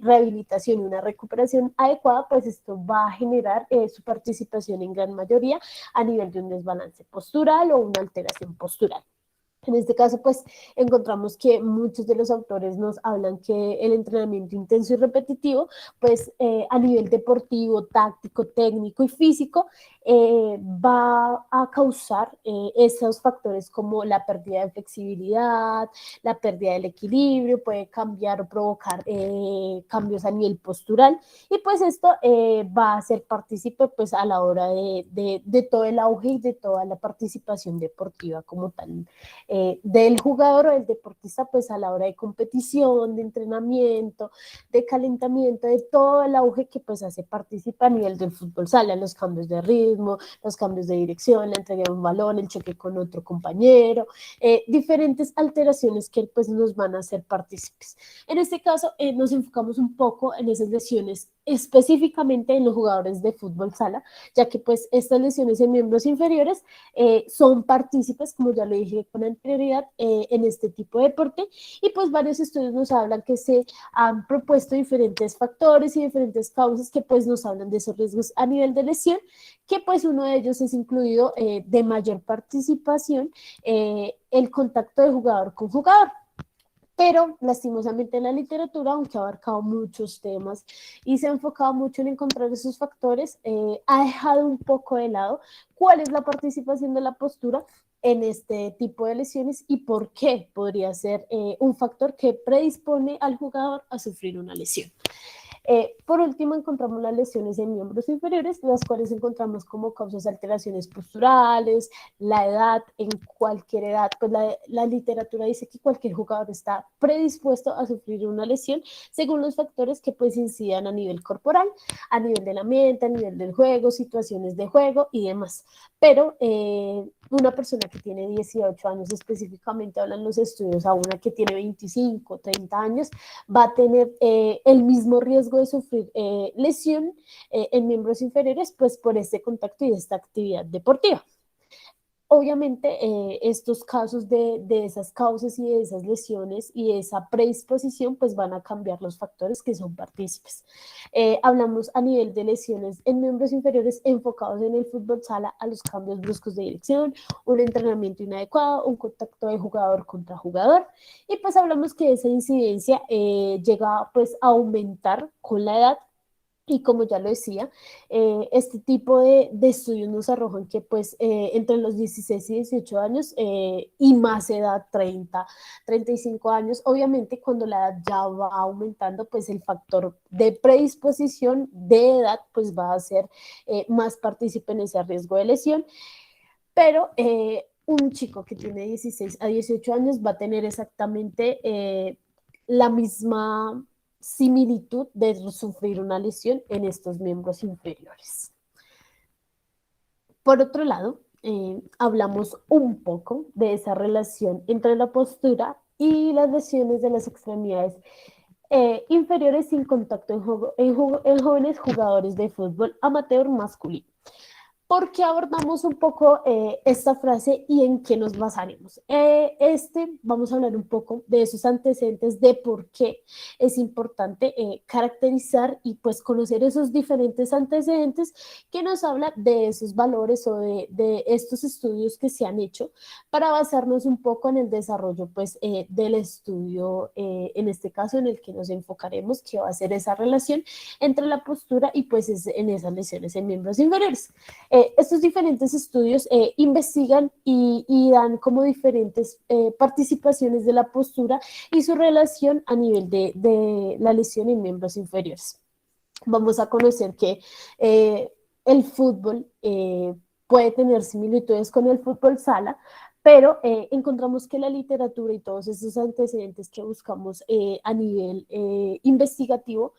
rehabilitación y una recuperación adecuada, pues esto va a generar su participación en gran mayoría a nivel de un desbalance postural o una alteración postural. En este caso, pues, encontramos que muchos de los autores nos hablan que el entrenamiento intenso y repetitivo, pues, a nivel deportivo, táctico, técnico y físico, va a causar esos factores como la pérdida de flexibilidad, la pérdida del equilibrio, puede cambiar o provocar cambios a nivel postural, y pues esto va a ser partícipe, pues, a la hora de todo el auge y de toda la participación deportiva como tal. Del jugador o del deportista pues a la hora de competición, de entrenamiento, de calentamiento, de todo el auge que pues hace participar a nivel del fútbol sala, los cambios de ritmo, los cambios de dirección, la entrega de un balón, el choque con otro compañero, diferentes alteraciones que pues nos van a hacer partícipes. En este caso nos enfocamos un poco en esas lesiones específicamente en los jugadores de fútbol sala, ya que pues estas lesiones en miembros inferiores son partícipes, como ya lo dije con anterioridad, en este tipo de deporte, y pues varios estudios nos hablan que se han propuesto diferentes factores y diferentes causas que pues nos hablan de esos riesgos a nivel de lesión, que pues uno de ellos es incluido de mayor participación el contacto de jugador con jugador. Pero lastimosamente en la literatura, aunque ha abarcado muchos temas y se ha enfocado mucho en encontrar esos factores, ha dejado un poco de lado cuál es la participación de la postura en este tipo de lesiones y por qué podría ser un factor que predispone al jugador a sufrir una lesión. Por último, encontramos las lesiones en miembros inferiores, las cuales encontramos como causas alteraciones posturales, la edad, en cualquier edad, pues la literatura dice que cualquier jugador está predispuesto a sufrir una lesión según los factores que pues incidan a nivel corporal, a nivel de la mente, a nivel del juego, situaciones de juego y demás. Pero una persona que tiene 18 años, específicamente hablan los estudios, a una que tiene 25, 30 años, va a tener el mismo riesgo de sufrir lesión en miembros inferiores, pues por este contacto y esta actividad deportiva. Obviamente, estos casos de esas causas y de esas lesiones y de esa predisposición, pues van a cambiar los factores que son partícipes. Hablamos a nivel de lesiones en miembros inferiores enfocados en el fútbol sala a los cambios bruscos de dirección, un entrenamiento inadecuado, un contacto de jugador contra jugador, y pues hablamos que esa incidencia llega pues a aumentar con la edad. Y como ya lo decía, este tipo de estudios nos arrojan que pues entre los 16 y 18 años y más edad, 30, 35 años, obviamente cuando la edad ya va aumentando, pues el factor de predisposición de edad pues va a ser más partícipe en ese riesgo de lesión, pero un chico que tiene 16 a 18 años va a tener exactamente la misma similitud de sufrir una lesión en estos miembros inferiores. Por otro lado, hablamos un poco de esa relación entre la postura y las lesiones de las extremidades inferiores sin contacto en jóvenes jugadores de fútbol amateur masculino. ¿Por qué abordamos un poco esta frase y en qué nos basaremos? Vamos a hablar un poco de esos antecedentes, de por qué es importante caracterizar y pues conocer esos diferentes antecedentes que nos hablan de esos valores o de estos estudios que se han hecho para basarnos un poco en el desarrollo pues del estudio, en este caso en el que nos enfocaremos, que va a ser esa relación entre la postura y pues en esas lesiones en miembros inferiores. Estos diferentes estudios investigan y dan como diferentes participaciones de la postura y su relación a nivel de la lesión en miembros inferiores. Vamos a conocer que el fútbol puede tener similitudes con el fútbol sala, pero encontramos que la literatura y todos esos antecedentes que buscamos a nivel investigativo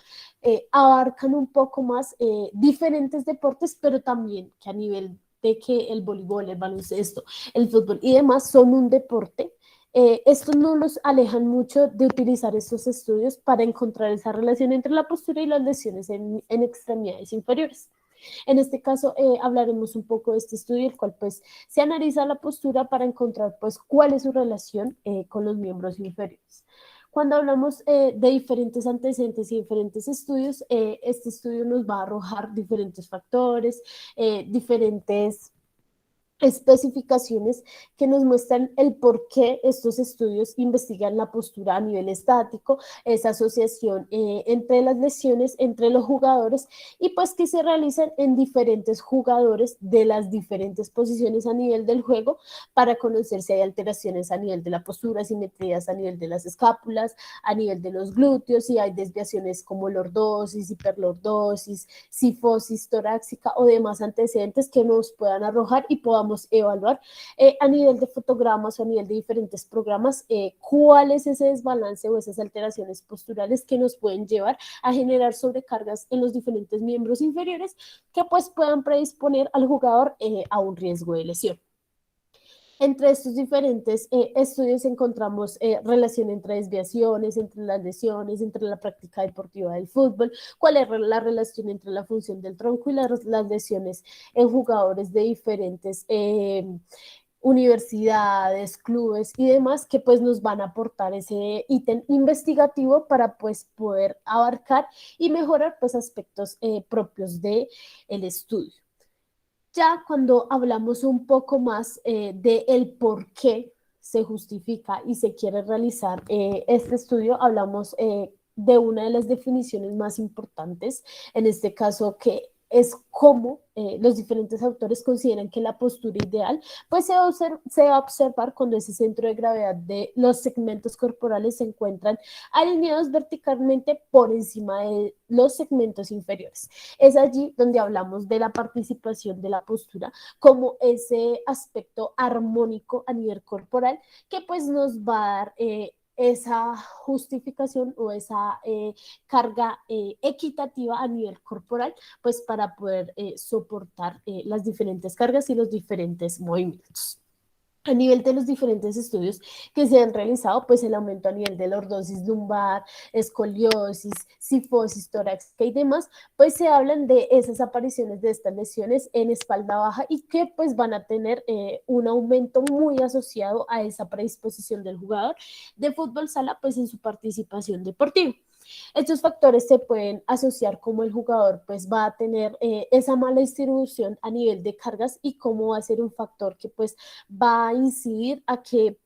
abarcan un poco más diferentes deportes, pero también que a nivel de que el voleibol, el baloncesto, el fútbol y demás son un deporte. Estos no los alejan mucho de utilizar estos estudios para encontrar esa relación entre la postura y las lesiones en extremidades inferiores. En este caso hablaremos un poco de este estudio, el cual pues se analiza la postura para encontrar pues cuál es su relación con los miembros inferiores. Cuando hablamos de diferentes antecedentes y diferentes estudios, este estudio nos va a arrojar diferentes factores, diferentes especificaciones que nos muestran el por qué estos estudios investigan la postura a nivel estático, esa asociación entre las lesiones, entre los jugadores y pues que se realizan en diferentes jugadores de las diferentes posiciones a nivel del juego para conocer si hay alteraciones a nivel de la postura, simetrías a nivel de las escápulas, a nivel de los glúteos, si hay desviaciones como lordosis, hiperlordosis, cifosis torácica o demás antecedentes que nos puedan arrojar y podamos evaluar a nivel de fotogramas o a nivel de diferentes programas cuál es ese desbalance o esas alteraciones posturales que nos pueden llevar a generar sobrecargas en los diferentes miembros inferiores que pues puedan predisponer al jugador a un riesgo de lesión. Entre estos diferentes estudios encontramos relación entre desviaciones, entre las lesiones, entre la práctica deportiva del fútbol, cuál es la relación entre la función del tronco y las lesiones en jugadores de diferentes universidades, clubes y demás que pues nos van a aportar ese ítem investigativo para pues poder abarcar y mejorar pues aspectos propios del estudio. Ya cuando hablamos un poco más de el por qué se justifica y se quiere realizar este estudio, hablamos de una de las definiciones más importantes, en este caso que es cómo los diferentes autores consideran que la postura ideal pues se va a observar cuando ese centro de gravedad de los segmentos corporales se encuentran alineados verticalmente por encima de los segmentos inferiores. Es allí donde hablamos de la participación de la postura como ese aspecto armónico a nivel corporal que pues nos va a dar esa justificación o esa carga equitativa a nivel corporal, pues para poder soportar las diferentes cargas y los diferentes movimientos. A nivel de los diferentes estudios que se han realizado, pues el aumento a nivel de lordosis lumbar, escoliosis, cifosis torácica y demás, pues se hablan de esas apariciones de estas lesiones en espalda baja y que pues van a tener un aumento muy asociado a esa predisposición del jugador de fútbol sala, pues en su participación deportiva. Estos factores se pueden asociar como el jugador pues va a tener esa mala distribución a nivel de cargas y cómo va a ser un factor que pues va a incidir a que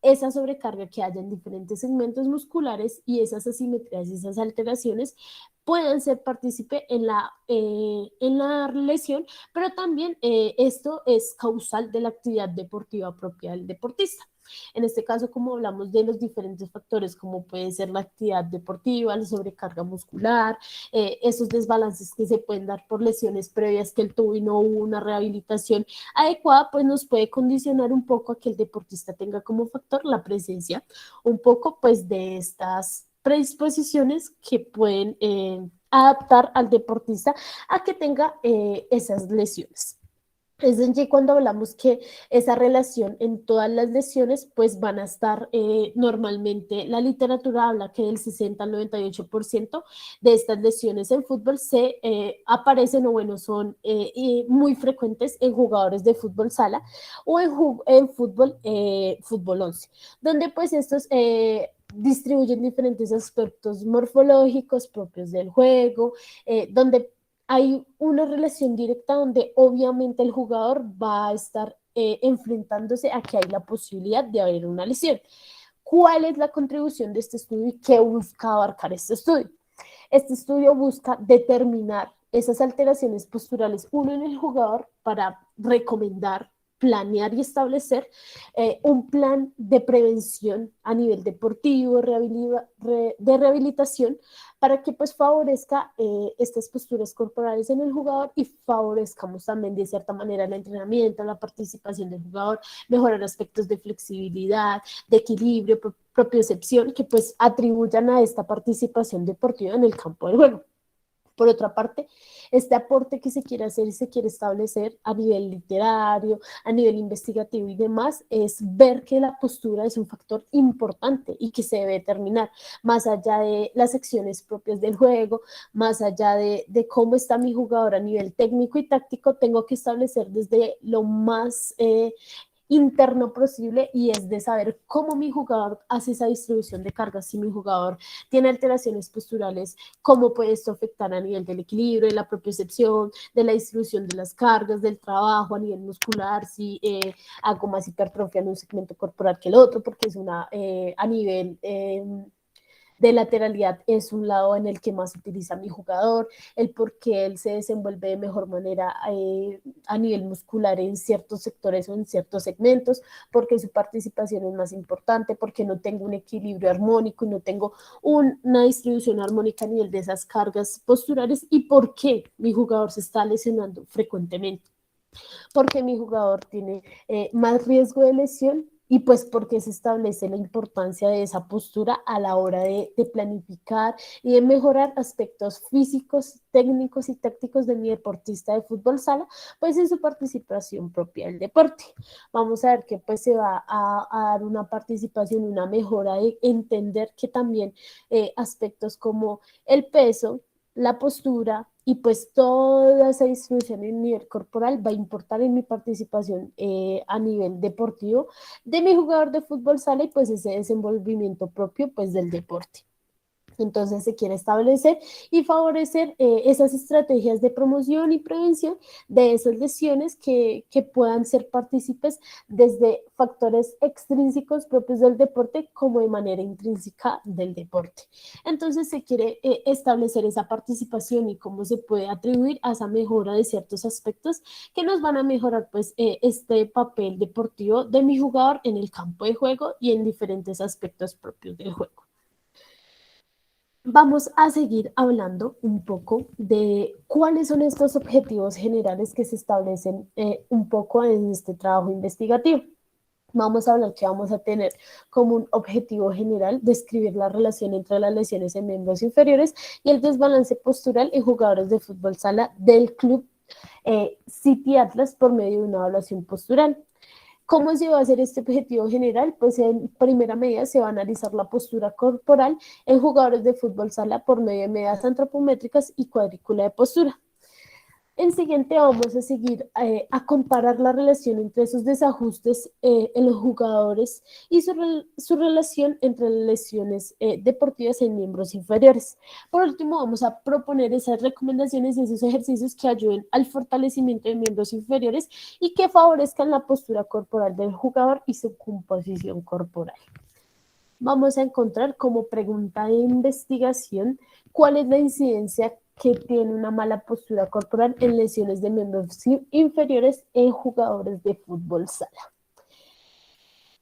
esa sobrecarga que haya en diferentes segmentos musculares y esas asimetrías y esas alteraciones puedan ser partícipe en la lesión, pero también esto es causal de la actividad deportiva propia del deportista. En este caso, como hablamos de los diferentes factores, como puede ser la actividad deportiva, la sobrecarga muscular, esos desbalances que se pueden dar por lesiones previas que él tuvo y no hubo una rehabilitación adecuada, pues nos puede condicionar un poco a que el deportista tenga como factor la presencia un poco pues de estas predisposiciones que pueden adaptar al deportista a que tenga esas lesiones. Es decir, cuando hablamos que esa relación en todas las lesiones, pues van a estar normalmente, la literatura habla que del 60 al 98% de estas lesiones en fútbol se aparecen o bueno, son muy frecuentes en jugadores de fútbol sala o en fútbol, fútbol 11, donde pues estos distribuyen diferentes aspectos morfológicos propios del juego, donde hay una relación directa donde obviamente el jugador va a estar enfrentándose a que hay la posibilidad de haber una lesión. ¿Cuál es la contribución de este estudio y qué busca abarcar este estudio? Este estudio busca determinar esas alteraciones posturales, uno en el jugador, para recomendar, planear y establecer un plan de prevención a nivel deportivo, de rehabilitación, para que pues favorezca estas posturas corporales en el jugador y favorezcamos también de cierta manera el entrenamiento, la participación del jugador, mejorar aspectos de flexibilidad, de equilibrio, propiocepción, que pues atribuyan a esta participación deportiva en el campo del juego. Por otra parte, este aporte que se quiere hacer y se quiere establecer a nivel literario, a nivel investigativo y demás, es ver que la postura es un factor importante y que se debe determinar, más allá de las secciones propias del juego, más allá de cómo está mi jugador a nivel técnico y táctico, tengo que establecer desde lo más interno posible y es de saber cómo mi jugador hace esa distribución de cargas, si mi jugador tiene alteraciones posturales, cómo puede esto afectar a nivel del equilibrio, de la propiocepción, de la distribución de las cargas, del trabajo a nivel muscular, si hago más hipertrofia en un segmento corporal que el otro, porque es una a nivel de lateralidad es un lado en el que más utiliza mi jugador, el por qué él se desenvuelve de mejor manera a nivel muscular en ciertos sectores o en ciertos segmentos, porque su participación es más importante, porque no tengo un equilibrio armónico y no tengo una distribución armónica a nivel de esas cargas posturales y por qué mi jugador se está lesionando frecuentemente, porque mi jugador tiene más riesgo de lesión y pues porque se establece la importancia de esa postura a la hora de planificar y de mejorar aspectos físicos, técnicos y tácticos de mi deportista de fútbol sala, pues en su participación propia del deporte. Vamos a ver que pues se va a dar una participación, una mejora de entender que también aspectos como el peso, la postura y pues toda esa distribución en nivel corporal va a importar en mi participación a nivel deportivo de mi jugador de fútbol sala y pues ese desenvolvimiento propio pues del deporte. Entonces se quiere establecer y favorecer esas estrategias de promoción y prevención de esas lesiones que puedan ser partícipes desde factores extrínsecos propios del deporte como de manera intrínseca del deporte. Entonces se quiere establecer esa participación y cómo se puede atribuir a esa mejora de ciertos aspectos que nos van a mejorar pues este papel deportivo de mi jugador en el campo de juego y en diferentes aspectos propios del juego. Vamos a seguir hablando un poco de cuáles son estos objetivos generales que se establecen un poco en este trabajo investigativo. Vamos a hablar que vamos a tener como un objetivo general describir la relación entre las lesiones en miembros inferiores y el desbalance postural en jugadores de fútbol sala del club City Atlas por medio de una evaluación postural. ¿Cómo se va a hacer este objetivo general? Pues en primera medida se va a analizar la postura corporal en jugadores de fútbol sala por medio de medidas antropométricas y cuadrícula de postura. En siguiente vamos a seguir a comparar la relación entre esos desajustes en los jugadores y su relación entre las lesiones deportivas en miembros inferiores. Por último, vamos a proponer esas recomendaciones y esos ejercicios que ayuden al fortalecimiento de miembros inferiores y que favorezcan la postura corporal del jugador y su composición corporal. Vamos a encontrar como pregunta de investigación cuál es la incidencia que tiene una mala postura corporal en lesiones de miembros inferiores en jugadores de fútbol sala.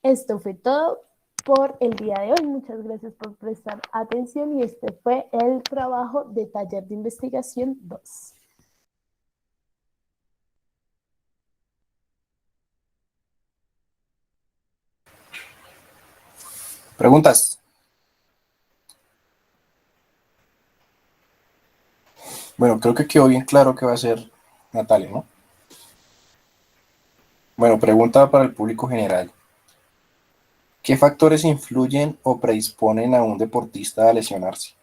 Esto fue todo por el día de hoy. Muchas gracias por prestar atención y este fue el trabajo de taller de investigación 2. ¿Preguntas? Bueno, creo que quedó bien claro que va a ser Natalia, ¿no? Bueno, pregunta para el público general. ¿Qué factores influyen o predisponen a un deportista a lesionarse?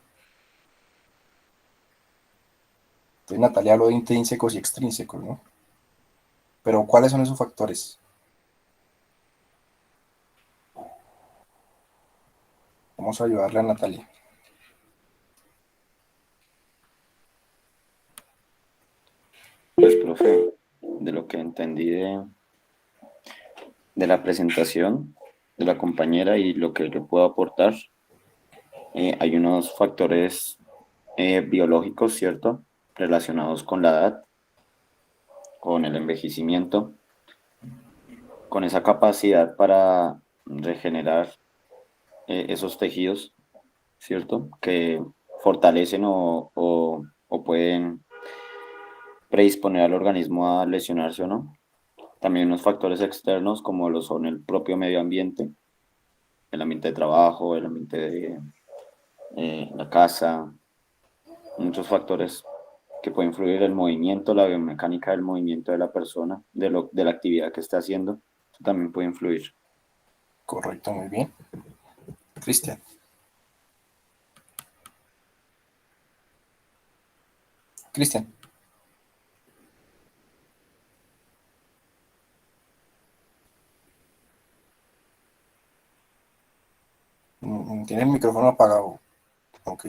Entonces Natalia habló de intrínsecos y extrínsecos, ¿no? Pero ¿cuáles son esos factores? Vamos a ayudarle a Natalia. Pues, profe, de lo que entendí de la presentación de la compañera y lo que le puedo aportar, hay unos factores biológicos, ¿cierto? Relacionados con la edad, con el envejecimiento, con esa capacidad para regenerar esos tejidos, ¿cierto? Que fortalecen o pueden predisponer al organismo a lesionarse o no. También unos factores externos como lo son el propio medio ambiente, el ambiente de trabajo, el ambiente de la casa, muchos factores que pueden influir el movimiento, la biomecánica del movimiento de la persona, de la actividad que está haciendo, eso también puede influir. Correcto, muy bien. Cristian. Cristian. Tiene el micrófono apagado. Ok.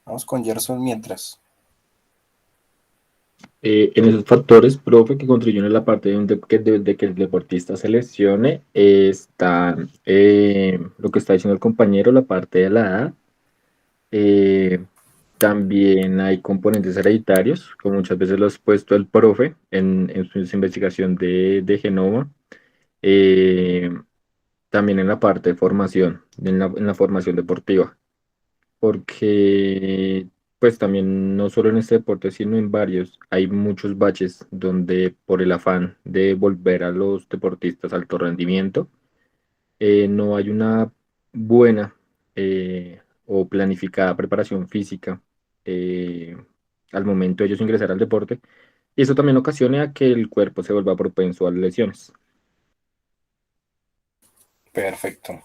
Vamos con Gerson mientras. En esos factores, profe, que contribuyen a la parte de que el deportista se lesione, están lo que está diciendo el compañero, la parte de la edad. eh, También hay componentes hereditarios, como muchas veces lo ha puesto el profe en su investigación de genoma. eh, También en la parte de formación, en la formación deportiva, porque pues también no solo en este deporte, sino en varios, hay muchos baches donde por el afán de volver a los deportistas a alto rendimiento, no hay una buena o planificada preparación física eh, al momento de ellos ingresar al deporte, y eso también ocasiona a que el cuerpo se vuelva propenso a lesiones. Perfecto.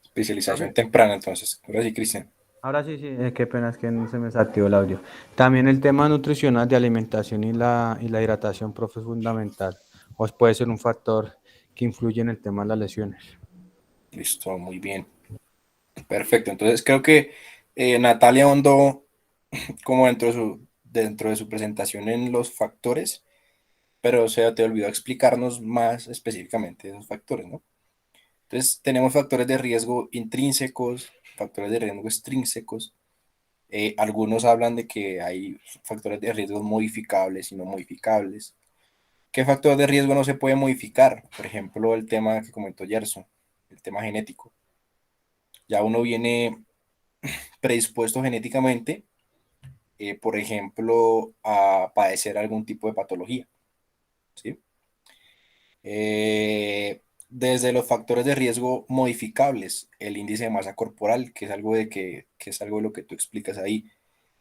Especialización Profe, temprana, entonces. Ahora sí, Cristian. ahora sí, sí, qué pena es que no se me desactivó el audio. También el tema nutricional de alimentación y la hidratación, profe, es fundamental. O puede ser un factor que influye en el tema de las lesiones. Listo, muy bien. Perfecto. Entonces creo que Natalia ahondó como dentro de su presentación en los factores, pero o sea, te olvidó explicarnos más específicamente esos factores, ¿no? Entonces tenemos factores de riesgo intrínsecos, factores de riesgo extrínsecos. Algunos hablan de que hay factores de riesgo modificables y no modificables. ¿Qué factor de riesgo no se puede modificar? Por ejemplo, el tema que comentó Gerson, el tema genético. Ya uno viene predispuesto genéticamente, por ejemplo, a padecer algún tipo de patología, ¿sí? Desde los factores de riesgo modificables, el índice de masa corporal, que es algo que es algo de lo que tú explicas ahí.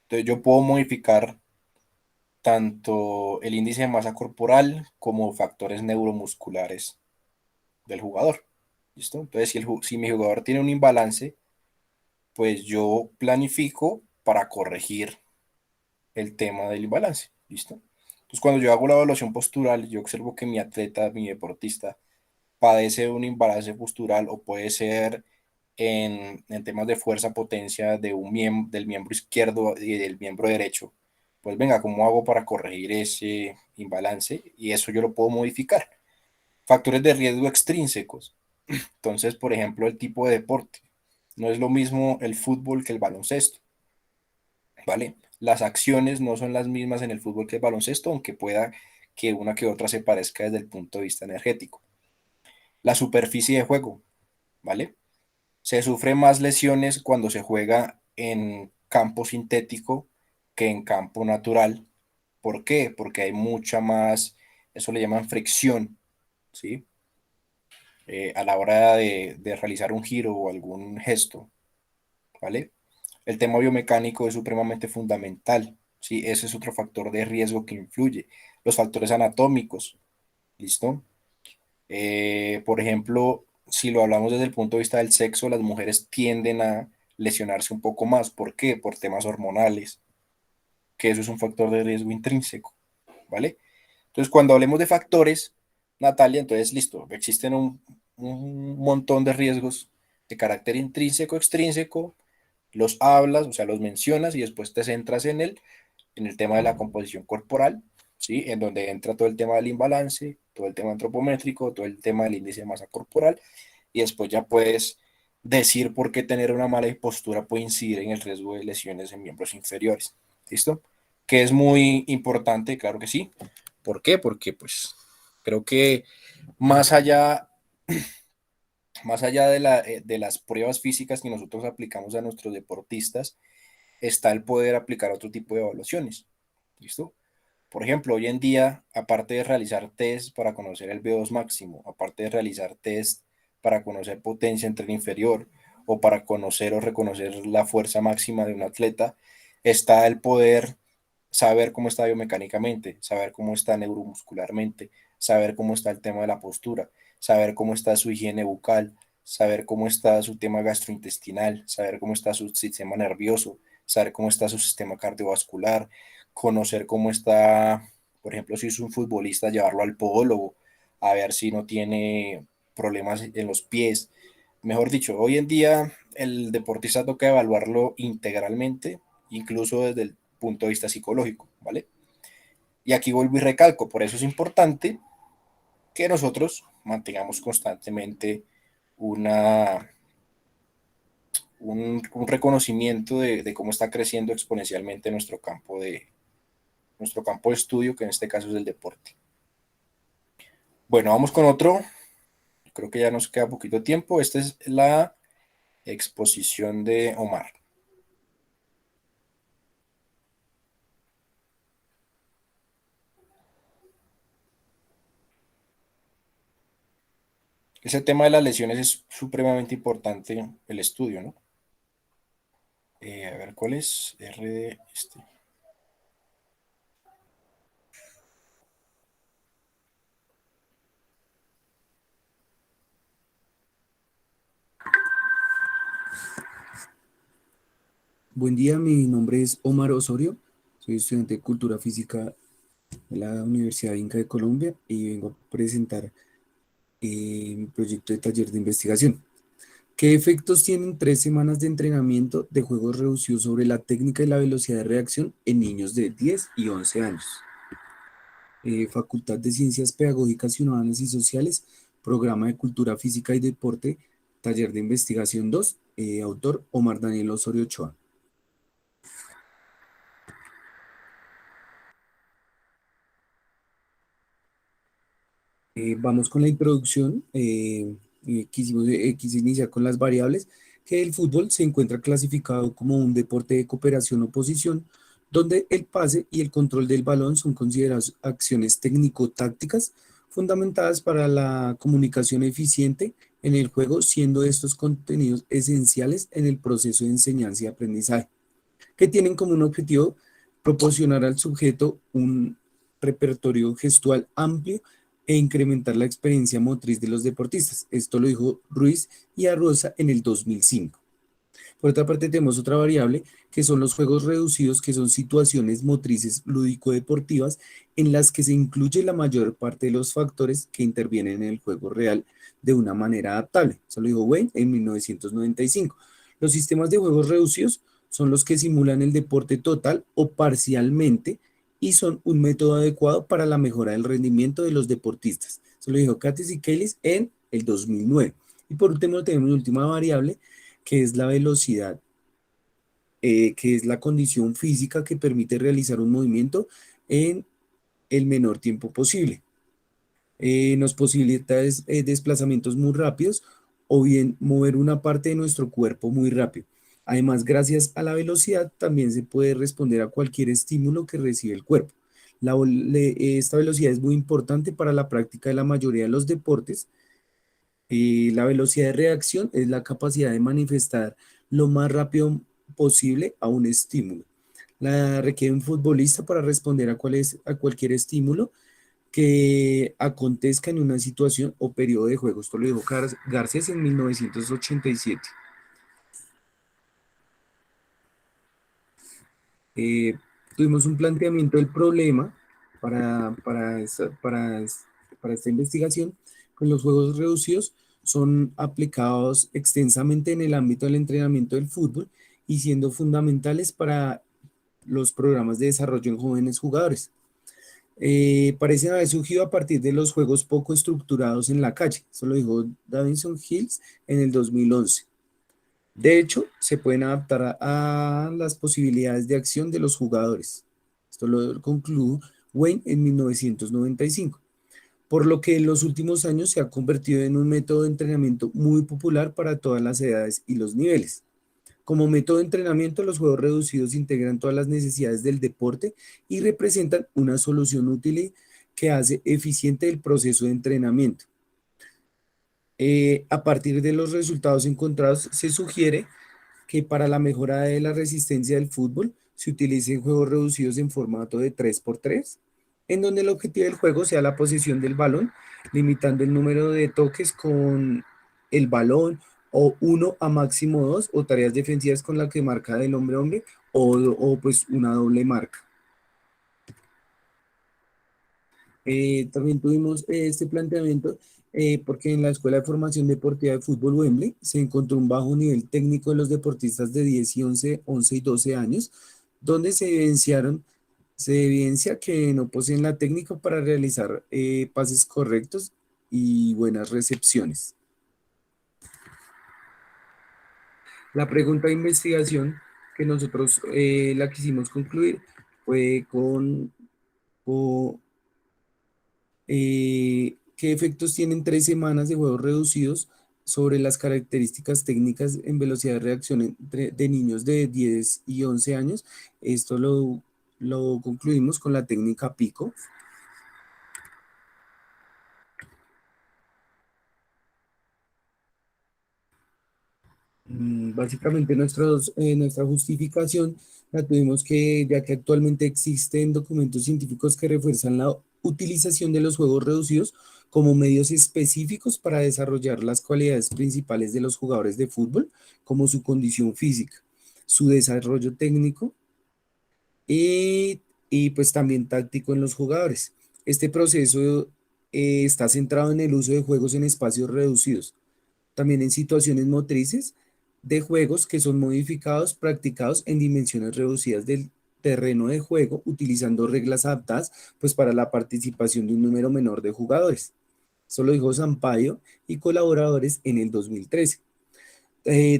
Entonces yo puedo modificar tanto el índice de masa corporal como factores neuromusculares del jugador. ¿Listo? Entonces, si mi jugador tiene un imbalance, pues yo planifico para corregir el tema del imbalance. ¿Listo? Entonces, cuando yo hago la evaluación postural, yo observo que mi atleta, mi deportista, padece de un imbalance postural o puede ser en temas de fuerza, potencia del miembro izquierdo y del miembro derecho. Pues venga, ¿cómo hago para corregir ese imbalance? Y eso yo lo puedo modificar. Factores de riesgo extrínsecos. Entonces, por ejemplo, el tipo de deporte. No es lo mismo el fútbol que el baloncesto, ¿vale? Las acciones no son las mismas en el fútbol que el baloncesto, aunque pueda que una que otra se parezca desde el punto de vista energético. La superficie de juego, ¿vale? Se sufre más lesiones cuando se juega en campo sintético que en campo natural. ¿Por qué? Porque hay mucha más, eso le llaman fricción, ¿sí? a la hora de realizar un giro o algún gesto, ¿vale? El tema biomecánico es supremamente fundamental, ¿sí? Ese es otro factor de riesgo que influye. Los factores anatómicos, ¿listo? Por ejemplo, si lo hablamos desde el punto de vista del sexo, las mujeres tienden a lesionarse un poco más. ¿Por qué? Por temas hormonales, que eso es un factor de riesgo intrínseco, ¿vale? Entonces, cuando hablemos de factores, Natalia, entonces, listo, existen un montón de riesgos de carácter intrínseco, extrínseco, los hablas, o sea, los mencionas y después te centras en el tema de la composición corporal, ¿sí? En donde entra todo el tema del imbalance, todo el tema antropométrico, todo el tema del índice de masa corporal, y después ya puedes decir por qué tener una mala postura puede incidir en el riesgo de lesiones en miembros inferiores, ¿listo? Que es muy importante, claro que sí. ¿Por qué? Porque pues creo que más allá, más allá de las pruebas físicas que nosotros aplicamos a nuestros deportistas, está el poder aplicar otro tipo de evaluaciones, ¿listo? Por ejemplo, hoy en día, aparte de realizar test para conocer el VO2 máximo, aparte de realizar test para conocer potencia en tren inferior o para conocer o reconocer la fuerza máxima de un atleta, está el poder saber cómo está biomecánicamente, saber cómo está neuromuscularmente, saber cómo está el tema de la postura, saber cómo está su higiene bucal, saber cómo está su tema gastrointestinal, saber cómo está su sistema nervioso, saber cómo está su sistema cardiovascular, conocer cómo está, por ejemplo, si es un futbolista, llevarlo al podólogo, a ver si no tiene problemas en los pies. Mejor dicho, hoy en día el deportista toca evaluarlo integralmente, incluso desde el punto de vista psicológico, ¿vale? Y aquí vuelvo y recalco, por eso es importante que nosotros mantengamos constantemente una, un reconocimiento de cómo está creciendo exponencialmente nuestro campo de estudio, que en este caso es el deporte. Bueno, vamos con otro. Creo que ya nos queda poquito tiempo. Esta es la exposición de Omar. Ese tema de las lesiones es supremamente importante el estudio, ¿no? A ver, ¿cuál es? RD, este. Buen día, mi nombre es Omar Osorio, soy estudiante de Cultura Física de la Universidad Inca de Colombia y vengo a presentar mi proyecto de taller de investigación. ¿Qué efectos tienen 3 semanas de entrenamiento de juegos reducidos sobre la técnica y la velocidad de reacción en niños de 10 y 11 años? Facultad de Ciencias Pedagógicas Ciudadanas y Sociales, Programa de Cultura Física y Deporte, Taller de Investigación 2, autor Omar Daniel Osorio Ochoa. Vamos con la introducción. Quise iniciar con las variables, que el fútbol se encuentra clasificado como un deporte de cooperación-oposición, donde el pase y el control del balón son consideradas acciones técnico-tácticas fundamentadas para la comunicación eficiente en el juego, siendo estos contenidos esenciales en el proceso de enseñanza y aprendizaje, que tienen como un objetivo proporcionar al sujeto un repertorio gestual amplio e incrementar la experiencia motriz de los deportistas. Esto lo dijo Ruiz y Arroza en el 2005. Por otra parte, tenemos otra variable que son los juegos reducidos, que son situaciones motrices lúdico-deportivas en las que se incluye la mayor parte de los factores que intervienen en el juego real de una manera adaptable. Eso lo dijo Wayne en 1995. Los sistemas de juegos reducidos son los que simulan el deporte total o parcialmente y son un método adecuado para la mejora del rendimiento de los deportistas. Eso lo dijo Katis y Kelly en el 2009. Y por último tenemos una última variable, que es la velocidad, que es la condición física que permite realizar un movimiento en el menor tiempo posible. Nos posibilita desplazamientos muy rápidos o bien mover una parte de nuestro cuerpo muy rápido. Además, gracias a la velocidad, también se puede responder a cualquier estímulo que recibe el cuerpo. Esta velocidad es muy importante para la práctica de la mayoría de los deportes, La velocidad de reacción es la capacidad de manifestar lo más rápido posible a un estímulo. La requiere un futbolista para responder a cualquier estímulo que acontezca en una situación o periodo de juego. Esto lo dijo Garcés en 1987. Eh, Tuvimos un planteamiento del problema para esta investigación. Con los juegos reducidos son aplicados extensamente en el ámbito del entrenamiento del fútbol y siendo fundamentales para los programas de desarrollo en jóvenes jugadores. Parecen haber surgido a partir de los juegos poco estructurados en la calle. Eso lo dijo Davinson Hills en el 2011. De hecho, se pueden adaptar a las posibilidades de acción de los jugadores. Esto lo concluyó Wayne en 1995, por lo que en los últimos años se ha convertido en un método de entrenamiento muy popular para todas las edades y los niveles. Como método de entrenamiento, los juegos reducidos integran todas las necesidades del deporte y representan una solución útil que hace eficiente el proceso de entrenamiento. A partir de los resultados encontrados, se sugiere que para la mejora de la resistencia del fútbol se utilicen juegos reducidos en formato de 3x3, en donde el objetivo del juego sea la posesión del balón, limitando el número de toques con el balón, o 1 a máximo 2, o tareas defensivas con la que marca del hombre a hombre, o pues una doble marca. También tuvimos este planteamiento porque en la Escuela de Formación Deportiva de Fútbol Wembley se encontró un bajo nivel técnico de los deportistas de 10 y 11 y 12 años, donde se evidencia que no poseen la técnica para realizar pases correctos y buenas recepciones. La pregunta de investigación que nosotros la quisimos concluir fue ¿qué efectos tienen 3 semanas de juegos reducidos sobre las características técnicas en velocidad de reacción de niños de 10 y 11 años? Esto lo concluimos con la técnica PICO. Básicamente nuestra justificación la tuvimos ya que actualmente existen documentos científicos que refuerzan la utilización de los juegos reducidos como medios específicos para desarrollar las cualidades principales de los jugadores de fútbol, como su condición física, su desarrollo técnico y pues también táctico en los jugadores. Este proceso está centrado en el uso de juegos en espacios reducidos, también en situaciones motrices de juegos que son modificados, practicados en dimensiones reducidas del terreno de juego, utilizando reglas adaptadas pues para la participación de un número menor de jugadores. Eso lo dijo Sampaio y colaboradores en el 2013.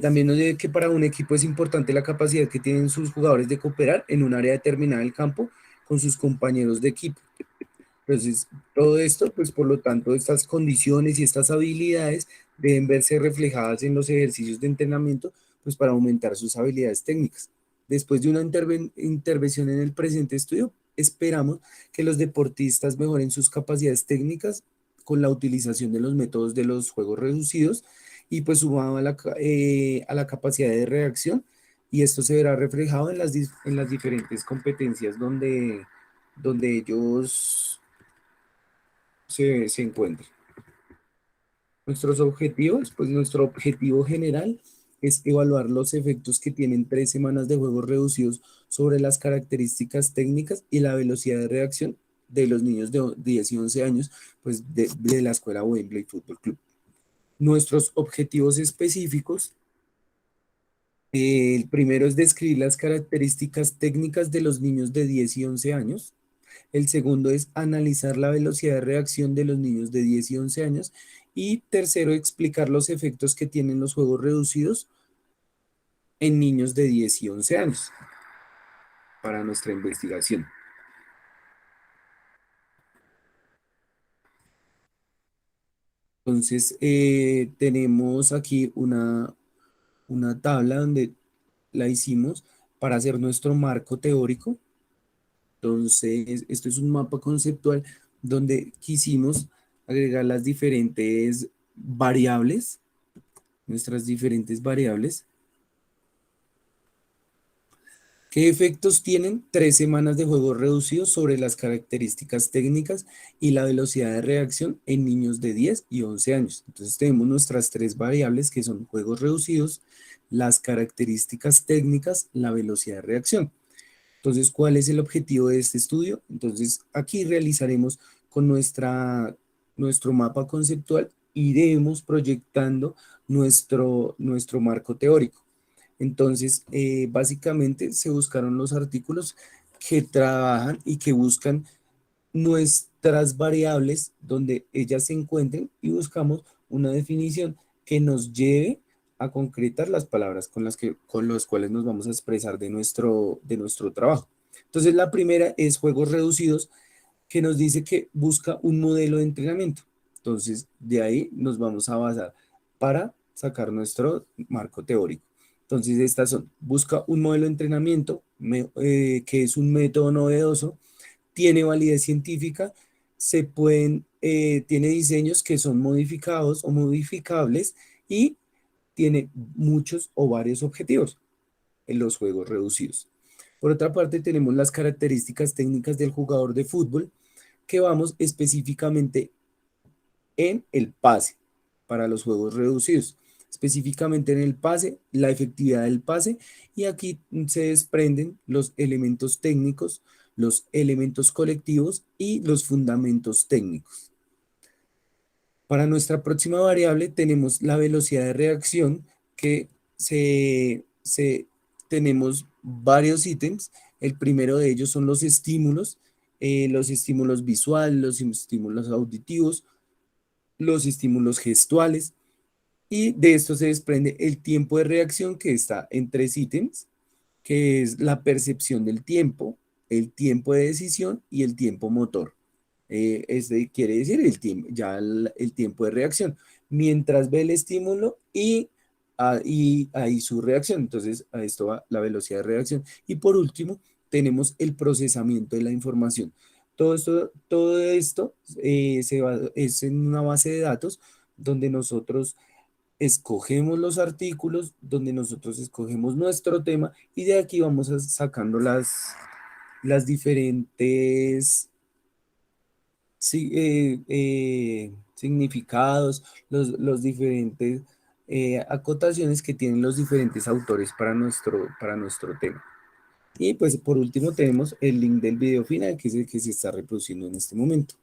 También nos dice que para un equipo es importante la capacidad que tienen sus jugadores de cooperar en un área determinada del campo con sus compañeros de equipo. Entonces, todo esto, pues por lo tanto, estas condiciones y estas habilidades deben verse reflejadas en los ejercicios de entrenamiento, pues para aumentar sus habilidades técnicas. Después de una intervención en el presente estudio, esperamos que los deportistas mejoren sus capacidades técnicas con la utilización de los métodos de los juegos reducidos y pues sumado a la capacidad de reacción, y esto se verá reflejado en las diferentes competencias donde ellos se encuentran. Nuestros objetivos, pues nuestro objetivo general es evaluar los efectos que tienen 3 semanas de juegos reducidos sobre las características técnicas y la velocidad de reacción de los niños de 10 y 11 años, pues de la Escuela Wembley Fútbol Club. Nuestros objetivos específicos, el primero es describir las características técnicas de los niños de 10 y 11 años. El segundo es analizar la velocidad de reacción de los niños de 10 y 11 años. Y tercero, explicar los efectos que tienen los juegos reducidos en niños de 10 y 11 años para nuestra investigación. Entonces, tenemos aquí una tabla donde la hicimos para hacer nuestro marco teórico. Entonces, esto es un mapa conceptual donde quisimos agregar las diferentes variables, nuestras diferentes variables. ¿Qué efectos tienen 3 semanas de juego reducido sobre las características técnicas y la velocidad de reacción en niños de 10 y 11 años? Entonces tenemos nuestras 3 variables que son juegos reducidos, las características técnicas, la velocidad de reacción. Entonces, ¿cuál es el objetivo de este estudio? Entonces, aquí realizaremos con nuestro mapa conceptual, iremos proyectando nuestro marco teórico. Entonces, básicamente se buscaron los artículos que trabajan y que buscan nuestras variables donde ellas se encuentren y buscamos una definición que nos lleve a concretar las palabras con las cuales nos vamos a expresar de nuestro trabajo. Entonces, la primera es juegos reducidos, que nos dice que busca un modelo de entrenamiento. Entonces, de ahí nos vamos a basar para sacar nuestro marco teórico. Entonces, estas son, busca un modelo de entrenamiento, que es un método novedoso, tiene validez científica, tiene diseños que son modificados o modificables y tiene muchos o varios objetivos en los juegos reducidos. Por otra parte, tenemos las características técnicas del jugador de fútbol, que vamos específicamente en el pase para los juegos reducidos. Específicamente en el pase, la efectividad del pase, y aquí se desprenden los elementos técnicos, los elementos colectivos y los fundamentos técnicos. Para nuestra próxima variable tenemos la velocidad de reacción, que tenemos varios ítems. El primero de ellos son los estímulos visuales, los estímulos auditivos, los estímulos gestuales, y de esto se desprende el tiempo de reacción, que está en 3 ítems, que es la percepción del tiempo, el tiempo de decisión y el tiempo motor. Quiere decir el tiempo de reacción, mientras ve el estímulo y ahí su reacción. Entonces, a esto va la velocidad de reacción. Y por último, tenemos el procesamiento de la información. Todo esto es en una base de datos donde nosotros escogemos los artículos, donde nosotros escogemos nuestro tema, y de aquí vamos sacando las diferentes significados, los diferentes acotaciones que tienen los diferentes autores para nuestro tema. Y pues por último tenemos el link del video final, que es el que se está reproduciendo en este momento.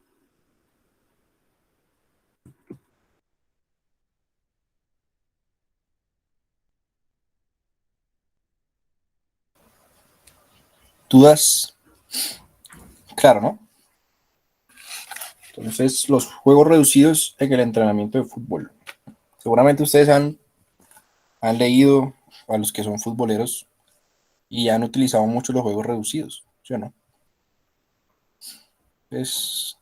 ¿Dudas? Claro, ¿no? Entonces, los juegos reducidos en el entrenamiento de fútbol. Seguramente ustedes han leído, a los que son futboleros, y han utilizado mucho los juegos reducidos, ¿sí o no? Es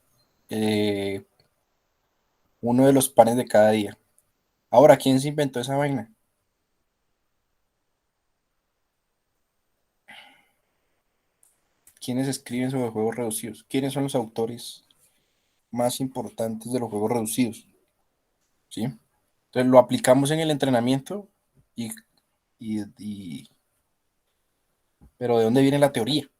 uno de los panes de cada día. Ahora, ¿quién se inventó esa vaina? ¿Quiénes escriben sobre juegos reducidos? ¿Quiénes son los autores más importantes de los juegos reducidos? ¿Sí? Entonces lo aplicamos en el entrenamiento pero ¿de dónde viene la teoría?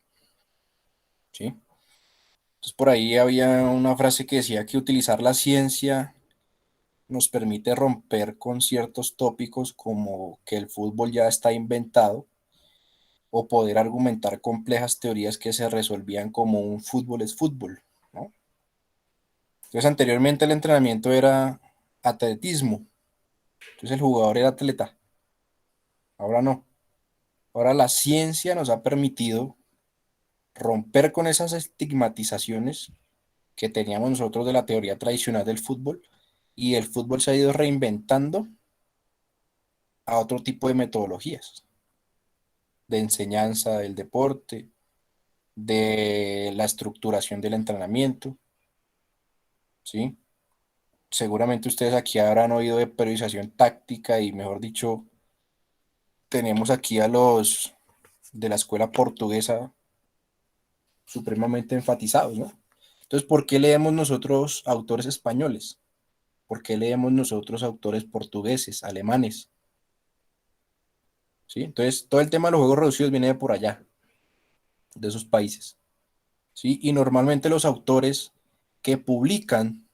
¿Sí? Entonces por ahí había una frase que decía que utilizar la ciencia nos permite romper con ciertos tópicos como que el fútbol ya está inventado, o poder argumentar complejas teorías que se resolvían como un fútbol es fútbol, ¿no? Entonces anteriormente el entrenamiento era atletismo, entonces el jugador era atleta, ahora no. Ahora la ciencia nos ha permitido romper con esas estigmatizaciones que teníamos nosotros de la teoría tradicional del fútbol, y el fútbol se ha ido reinventando a otro tipo de metodologías de enseñanza del deporte, de la estructuración del entrenamiento, ¿sí? Seguramente ustedes aquí habrán oído de periodización táctica, y mejor dicho, tenemos aquí a los de la escuela portuguesa supremamente enfatizados, ¿no? Entonces, ¿por qué leemos nosotros autores españoles? ¿Por qué leemos nosotros autores portugueses, alemanes? ¿Sí? Entonces, todo el tema de los juegos reducidos viene de por allá, de esos países. ¿Sí? Y normalmente los autores que publican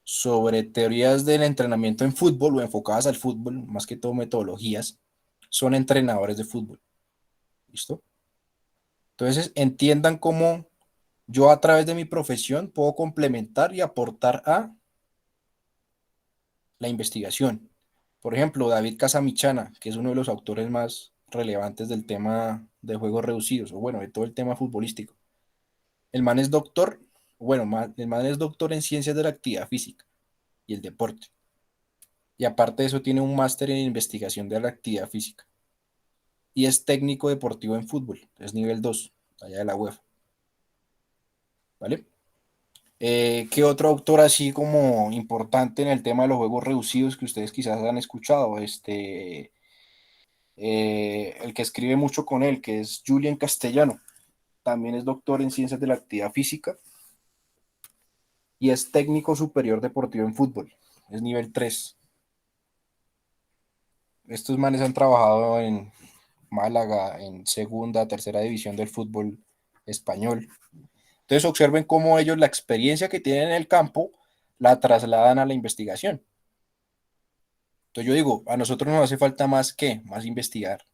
sobre teorías del entrenamiento en fútbol o enfocadas al fútbol, más que todo metodologías, son entrenadores de fútbol. ¿Listo? Entonces, entiendan cómo yo a través de mi profesión puedo complementar y aportar a la investigación. Por ejemplo, David Casamichana, que es uno de los autores más relevantes del tema de juegos reducidos, o bueno, de todo el tema futbolístico. El man es doctor, bueno, el man es doctor en ciencias de la actividad física y el deporte. Y aparte de eso tiene un máster en investigación de la actividad física. Y es técnico deportivo en fútbol, es nivel 2 allá de la UEFA. ¿Vale? ¿Qué otro autor así como importante en el tema de los juegos reducidos que ustedes quizás han escuchado? El que escribe mucho con él, que es Julian Castellano. También es doctor en ciencias de la actividad física y es técnico superior deportivo en fútbol. Es nivel 3. Estos manes han trabajado en Málaga, en segunda, tercera división del fútbol español. Entonces observen cómo ellos la experiencia que tienen en el campo la trasladan a la investigación. Entonces yo digo, a nosotros nos hace falta más investigar,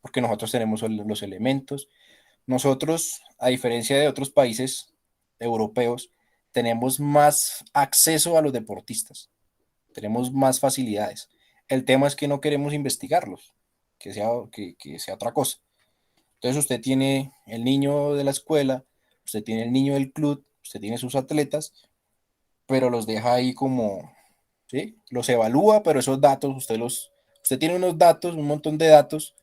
porque nosotros tenemos los elementos. Nosotros, a diferencia de otros países europeos, tenemos más acceso a los deportistas, tenemos más facilidades. El tema es que no queremos investigarlos, que sea otra cosa. Entonces usted tiene el niño de la escuela, usted tiene el niño del club, usted tiene sus atletas, pero los deja ahí como, ¿sí? Los evalúa, pero esos datos, usted tiene unos datos, un montón de datos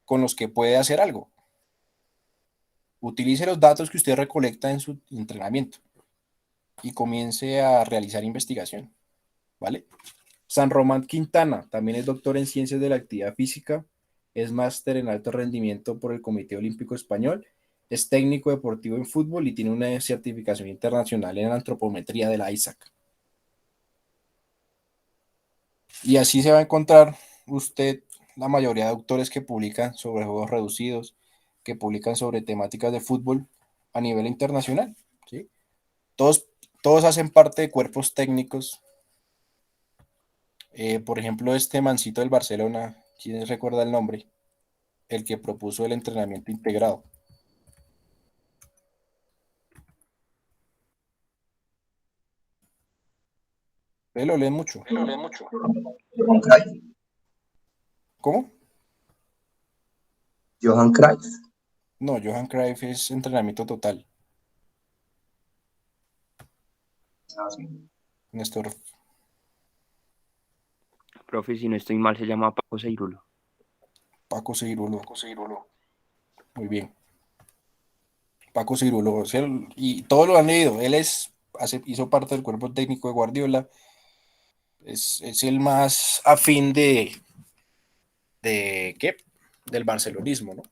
con los que puede hacer algo. Utilice los datos que usted recolecta en su entrenamiento y comience a realizar investigación, ¿vale? San Román Quintana también es doctor en ciencias de la actividad física, es máster en alto rendimiento por el Comité Olímpico Español, es técnico deportivo en fútbol y tiene una certificación internacional en antropometría de la ISAC. Y así se va a encontrar usted la mayoría de autores que publican sobre juegos reducidos, que publican sobre temáticas de fútbol a nivel internacional, ¿sí? Todos hacen parte de cuerpos técnicos. Por ejemplo, este mancito del Barcelona, ¿quién recuerda el nombre? El que propuso el entrenamiento integrado. Él lo lee mucho. Johan Cruyff. ¿Cómo? Johan Cruyff. No, Johan Cruyff es entrenamiento total. Ah, sí. Néstor. Profe, si no estoy mal, se llama Paco Seirulo. Paco Seirulo. Muy bien. Paco Cirulo, y todos lo han leído. Él hizo parte del cuerpo técnico de Guardiola. Es el más afín ¿qué? Del barcelonismo, ¿no?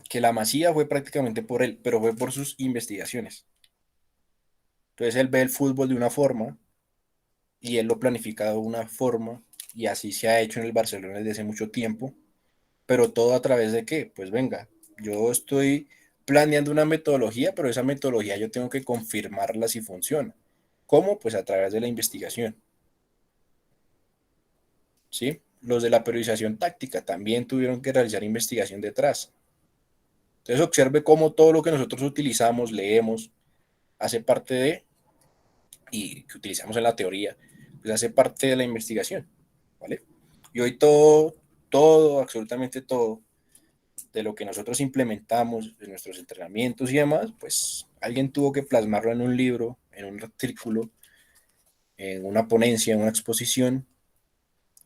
Que la Masía fue prácticamente por él, pero fue por sus investigaciones. Entonces él ve el fútbol de una forma y él lo planifica de una forma y así se ha hecho en el Barcelona desde hace mucho tiempo, pero todo a través de qué? Pues venga, yo estoy planeando una metodología, pero esa metodología yo tengo que confirmarla si funciona. ¿Cómo? Pues a través de la investigación. ¿Sí? Los de la periodización táctica también tuvieron que realizar investigación detrás. Entonces observe cómo todo lo que nosotros utilizamos, leemos, hace parte de, y que utilizamos en la teoría, pues hace parte de la investigación, ¿vale? Y hoy todo, absolutamente todo, de lo que nosotros implementamos en nuestros entrenamientos y demás, pues alguien tuvo que plasmarlo en un libro, en un artículo, en una ponencia, en una exposición,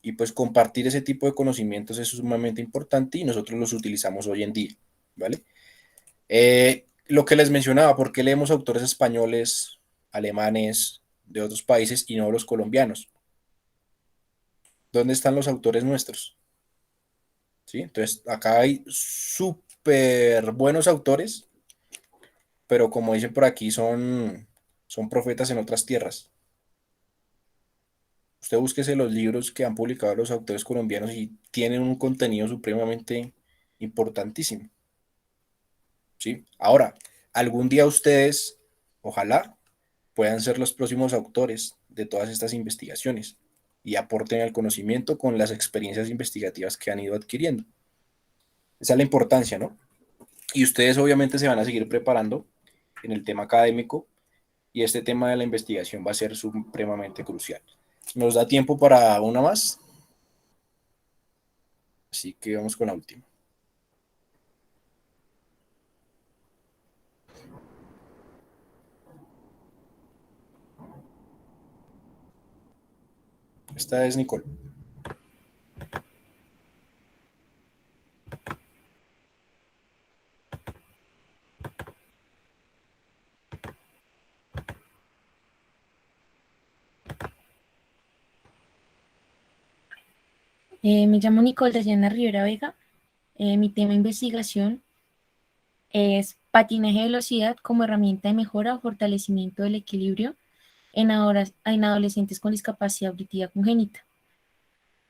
y pues compartir ese tipo de conocimientos es sumamente importante y nosotros los utilizamos hoy en día, ¿vale? Lo que les mencionaba, ¿por qué leemos autores españoles, alemanes, de otros países y no los colombianos? ¿Dónde están los autores nuestros? ¿Sí? Entonces, acá hay súper buenos autores, pero como dicen por aquí, son profetas en otras tierras. Usted búsquese los libros que han publicado los autores colombianos y tienen un contenido supremamente importantísimo, ¿sí? Ahora, algún día ustedes, ojalá, puedan ser los próximos autores de todas estas investigaciones y aporten al conocimiento con las experiencias investigativas que han ido adquiriendo. Esa es la importancia, ¿no? Y ustedes obviamente se van a seguir preparando en el tema académico y este tema de la investigación va a ser supremamente crucial. Nos da tiempo para una más, así que vamos con la última. Esta es Nicole. Me llamo Nicole Dayana Rivera Vega. Mi tema de investigación es patinaje de velocidad como herramienta de mejora o fortalecimiento del equilibrio en adolescentes con discapacidad auditiva congénita.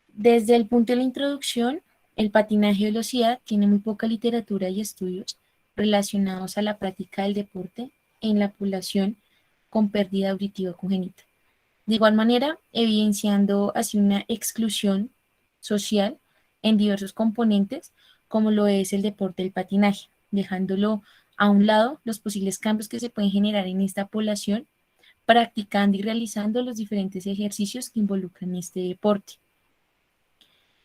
Desde el punto de la introducción, el patinaje de velocidad tiene muy poca literatura y estudios relacionados a la práctica del deporte en la población con pérdida auditiva congénita. De igual manera, evidenciando así una exclusión social en diversos componentes, como lo es el deporte del patinaje, dejándolo a un lado los posibles cambios que se pueden generar en esta población, practicando y realizando los diferentes ejercicios que involucran este deporte.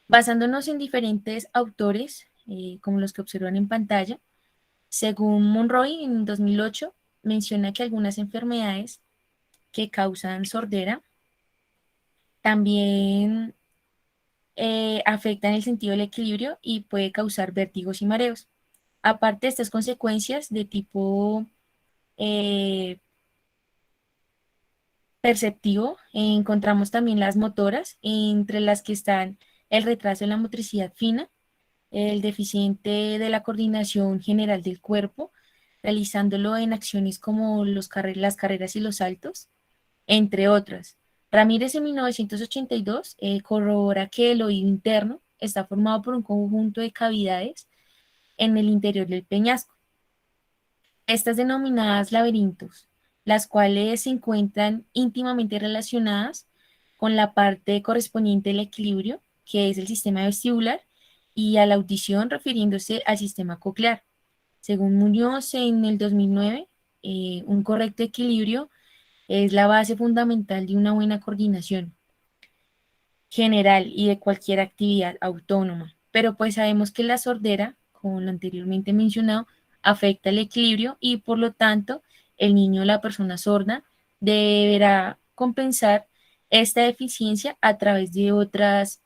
Basándonos en diferentes autores, como los que observan en pantalla, según Monroy en 2008, menciona que algunas enfermedades que causan sordera también afectan el sentido del equilibrio y puede causar vértigos y mareos. Aparte de estas consecuencias de tipo perceptivo, encontramos también las motoras, entre las que están el retraso en la motricidad fina, el deficiente de la coordinación general del cuerpo, realizándolo en acciones como las carreras y los saltos, entre otras. Ramírez en 1982 corrobora que el oído interno está formado por un conjunto de cavidades en el interior del peñasco. Estas denominadas laberintos, las cuales se encuentran íntimamente relacionadas con la parte correspondiente al equilibrio, que es el sistema vestibular, y a la audición refiriéndose al sistema coclear. Según Muñoz en el 2009, un correcto equilibrio es la base fundamental de una buena coordinación general y de cualquier actividad autónoma. Pero pues sabemos que la sordera, como lo anteriormente mencionado, afecta el equilibrio y por lo tanto el niño o la persona sorda deberá compensar esta deficiencia a través de otras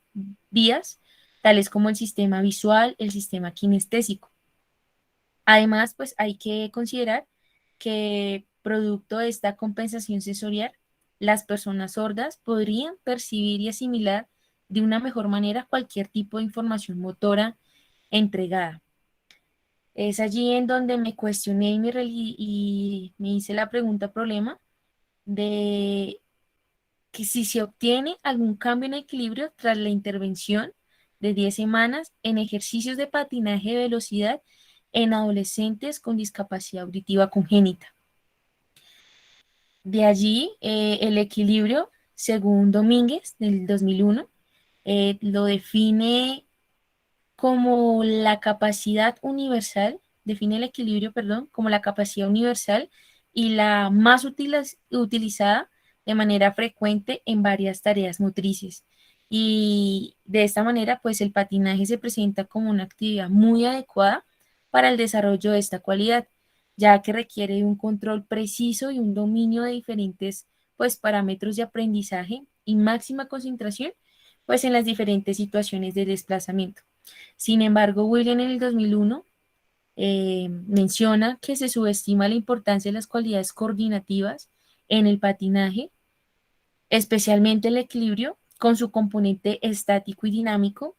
vías, tales como el sistema visual, el sistema kinestésico. Además, pues hay que considerar que producto de esta compensación sensorial, las personas sordas podrían percibir y asimilar de una mejor manera cualquier tipo de información motora entregada. Es allí en donde me cuestioné y me hice la pregunta problema de que si se obtiene algún cambio en equilibrio tras la intervención de 10 semanas en ejercicios de patinaje de velocidad en adolescentes con discapacidad auditiva congénita. De allí, el equilibrio, según Domínguez, del 2001, lo define como la capacidad universal, define el equilibrio, perdón, como la capacidad universal y la más utilizada de manera frecuente en varias tareas motrices. Y de esta manera, pues el patinaje se presenta como una actividad muy adecuada para el desarrollo de esta cualidad, ya que requiere un control preciso y un dominio de diferentes, pues, parámetros de aprendizaje y máxima concentración, pues, en las diferentes situaciones de desplazamiento. Sin embargo, William en el 2001 menciona que se subestima la importancia de las cualidades coordinativas en el patinaje, especialmente el equilibrio con su componente estático y dinámico,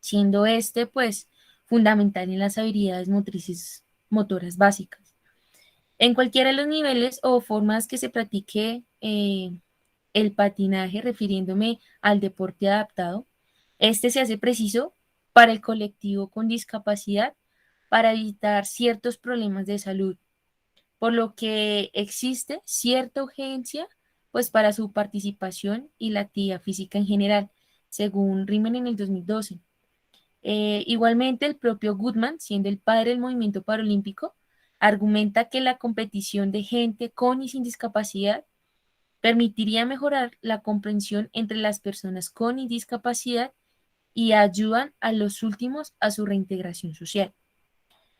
siendo este pues fundamental en las habilidades motrices motoras básicas. En cualquiera de los niveles o formas que se practique el patinaje, refiriéndome al deporte adaptado. Este se hace preciso para el colectivo con discapacidad para evitar ciertos problemas de salud, por lo que existe cierta urgencia pues para su participación y la actividad física en general, según Riemann en el 2012. Igualmente, el propio Goodman, siendo el padre del movimiento paralímpico, argumenta que la competición de gente con y sin discapacidad permitiría mejorar la comprensión entre las personas con y discapacidad y ayudan a los últimos a su reintegración social.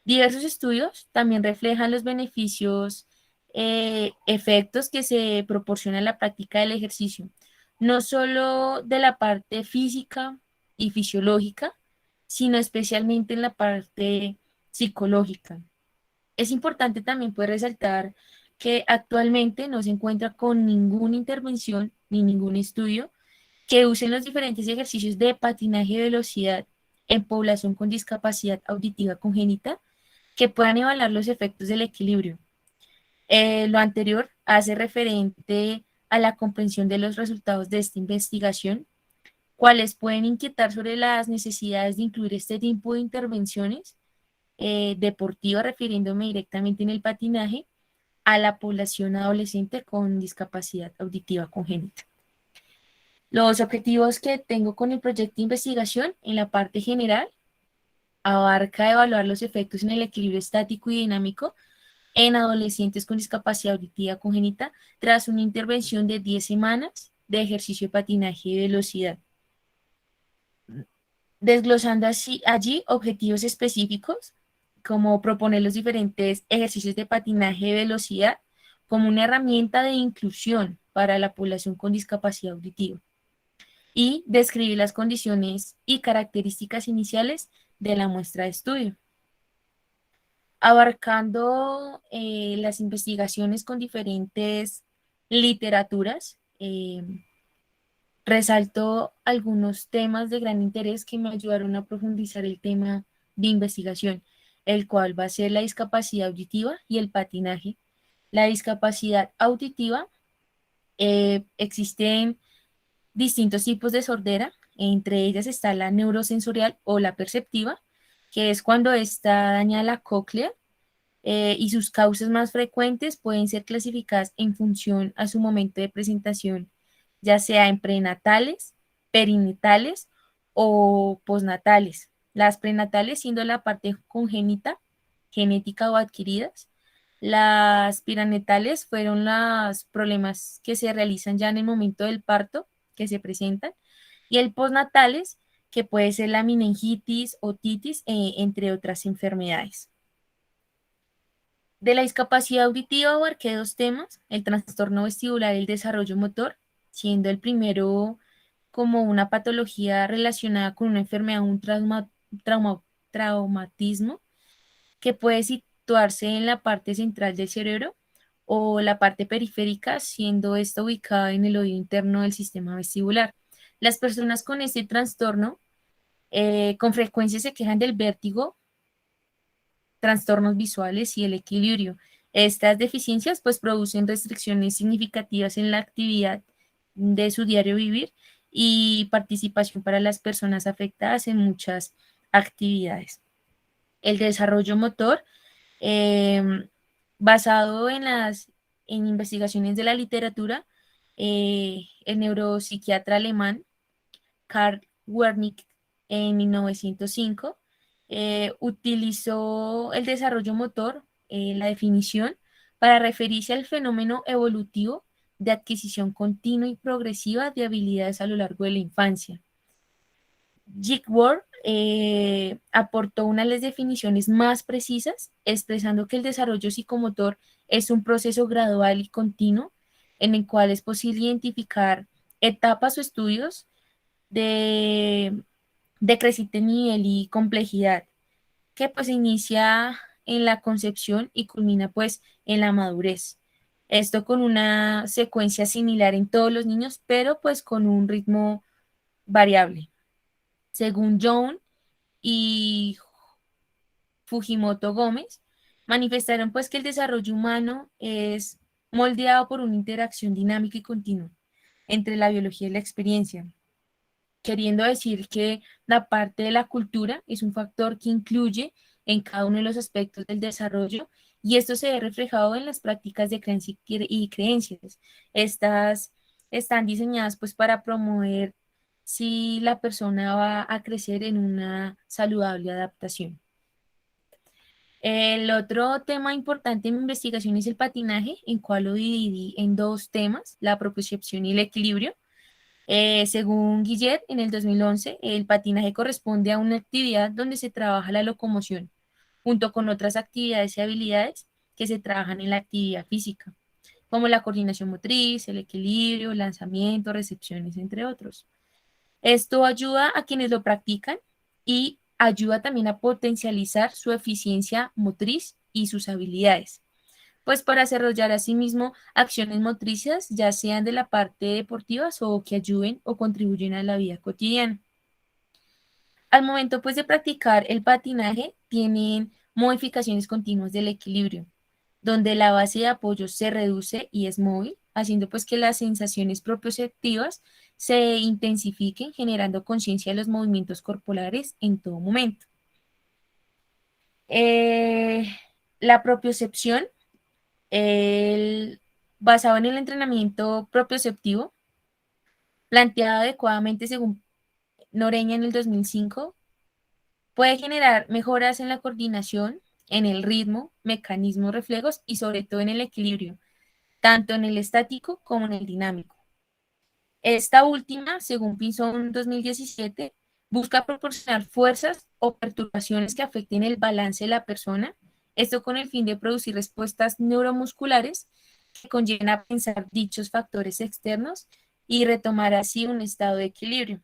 Diversos estudios también reflejan los beneficios, efectos que se proporciona la práctica del ejercicio, no solo de la parte física y fisiológica, sino especialmente en la parte psicológica. Es importante también poder resaltar que actualmente no se encuentra con ninguna intervención ni ningún estudio que usen los diferentes ejercicios de patinaje de velocidad en población con discapacidad auditiva congénita que puedan evaluar los efectos del equilibrio. Lo anterior hace referente a la comprensión de los resultados de esta investigación, cuales pueden inquietar sobre las necesidades de incluir este tipo de intervenciones deportivas, refiriéndome directamente en el patinaje, a la población adolescente con discapacidad auditiva congénita. Los objetivos que tengo con el proyecto de investigación en la parte general abarca evaluar los efectos en el equilibrio estático y dinámico en adolescentes con discapacidad auditiva congénita tras una intervención de 10 semanas de ejercicio de patinaje de velocidad. Desglosando así, allí objetivos específicos, como proponer los diferentes ejercicios de patinaje de velocidad como una herramienta de inclusión para la población con discapacidad auditiva y describir las condiciones y características iniciales de la muestra de estudio. Abarcando las investigaciones con diferentes literaturas, resalto algunos temas de gran interés que me ayudaron a profundizar el tema de investigación, el cual va a ser la discapacidad auditiva y el patinaje. La discapacidad auditiva, existen distintos tipos de sordera, entre ellas está la neurosensorial o la perceptiva, que es cuando está dañada la cóclea, y sus causas más frecuentes pueden ser clasificadas en función a su momento de presentación, ya sea en prenatales, perinatales o postnatales. Las prenatales siendo la parte congénita, genética o adquiridas. Las piranetales fueron los problemas que se realizan ya en el momento del parto, que se presentan, y el postnatales, que puede ser la meningitis, otitis, entre otras enfermedades. De la discapacidad auditiva abarqué dos temas, el trastorno vestibular y el desarrollo motor, siendo el primero como una patología relacionada con una enfermedad, un traumatismo, que puede situarse en la parte central del cerebro o la parte periférica, siendo esta ubicada en el oído interno del sistema vestibular. Las personas con este trastorno con frecuencia se quejan del vértigo, trastornos visuales y el equilibrio. Estas deficiencias pues producen restricciones significativas en la actividad de su diario vivir y participación para las personas afectadas en muchas actividades. El desarrollo motor, basado en investigaciones de la literatura, el neuropsiquiatra alemán Karl Wernicke en 1905 utilizó el desarrollo motor, la definición, para referirse al fenómeno evolutivo de adquisición continua y progresiva de habilidades a lo largo de la infancia. Jigworth aportó una de las definiciones más precisas, expresando que el desarrollo psicomotor es un proceso gradual y continuo en el cual es posible identificar etapas o estudios de creciente nivel y complejidad, que pues inicia en la concepción y culmina pues en la madurez. Esto con una secuencia similar en todos los niños, pero pues con un ritmo variable. Según Young y Fujimoto Gómez, manifestaron pues que el desarrollo humano es moldeado por una interacción dinámica y continua, entre la biología y la experiencia, queriendo decir que la parte de la cultura es un factor que incluye en cada uno de los aspectos del desarrollo y esto se ve reflejado en las prácticas de creencia y creencias. Estas están diseñadas pues para promover si la persona va a crecer en una saludable adaptación. El otro tema importante en mi investigación es el patinaje, en cual lo dividí en dos temas, la propiocepción y el equilibrio. Según Guillet, en el 2011, el patinaje corresponde a una actividad donde se trabaja la locomoción, junto con otras actividades y habilidades que se trabajan en la actividad física, como la coordinación motriz, el equilibrio, lanzamiento, recepciones, entre otros. Esto ayuda a quienes lo practican y ayuda también a potencializar su eficiencia motriz y sus habilidades, pues para desarrollar asimismo acciones motrices, ya sean de la parte deportivas o que ayuden o contribuyen a la vida cotidiana. Al momento pues de practicar el patinaje, tienen modificaciones continuas del equilibrio, donde la base de apoyo se reduce y es móvil, haciendo pues que las sensaciones propioceptivas se intensifiquen, generando conciencia de los movimientos corporales en todo momento. Eh, la propiocepción, basado en el entrenamiento propioceptivo, planteado adecuadamente según Noreña en el 2005, puede generar mejoras en la coordinación, en el ritmo, mecanismos reflejos y sobre todo en el equilibrio, tanto en el estático como en el dinámico. Esta última, según Pinzón 2017, busca proporcionar fuerzas o perturbaciones que afecten el balance de la persona, esto con el fin de producir respuestas neuromusculares que conlleven a pensar dichos factores externos y retomar así un estado de equilibrio.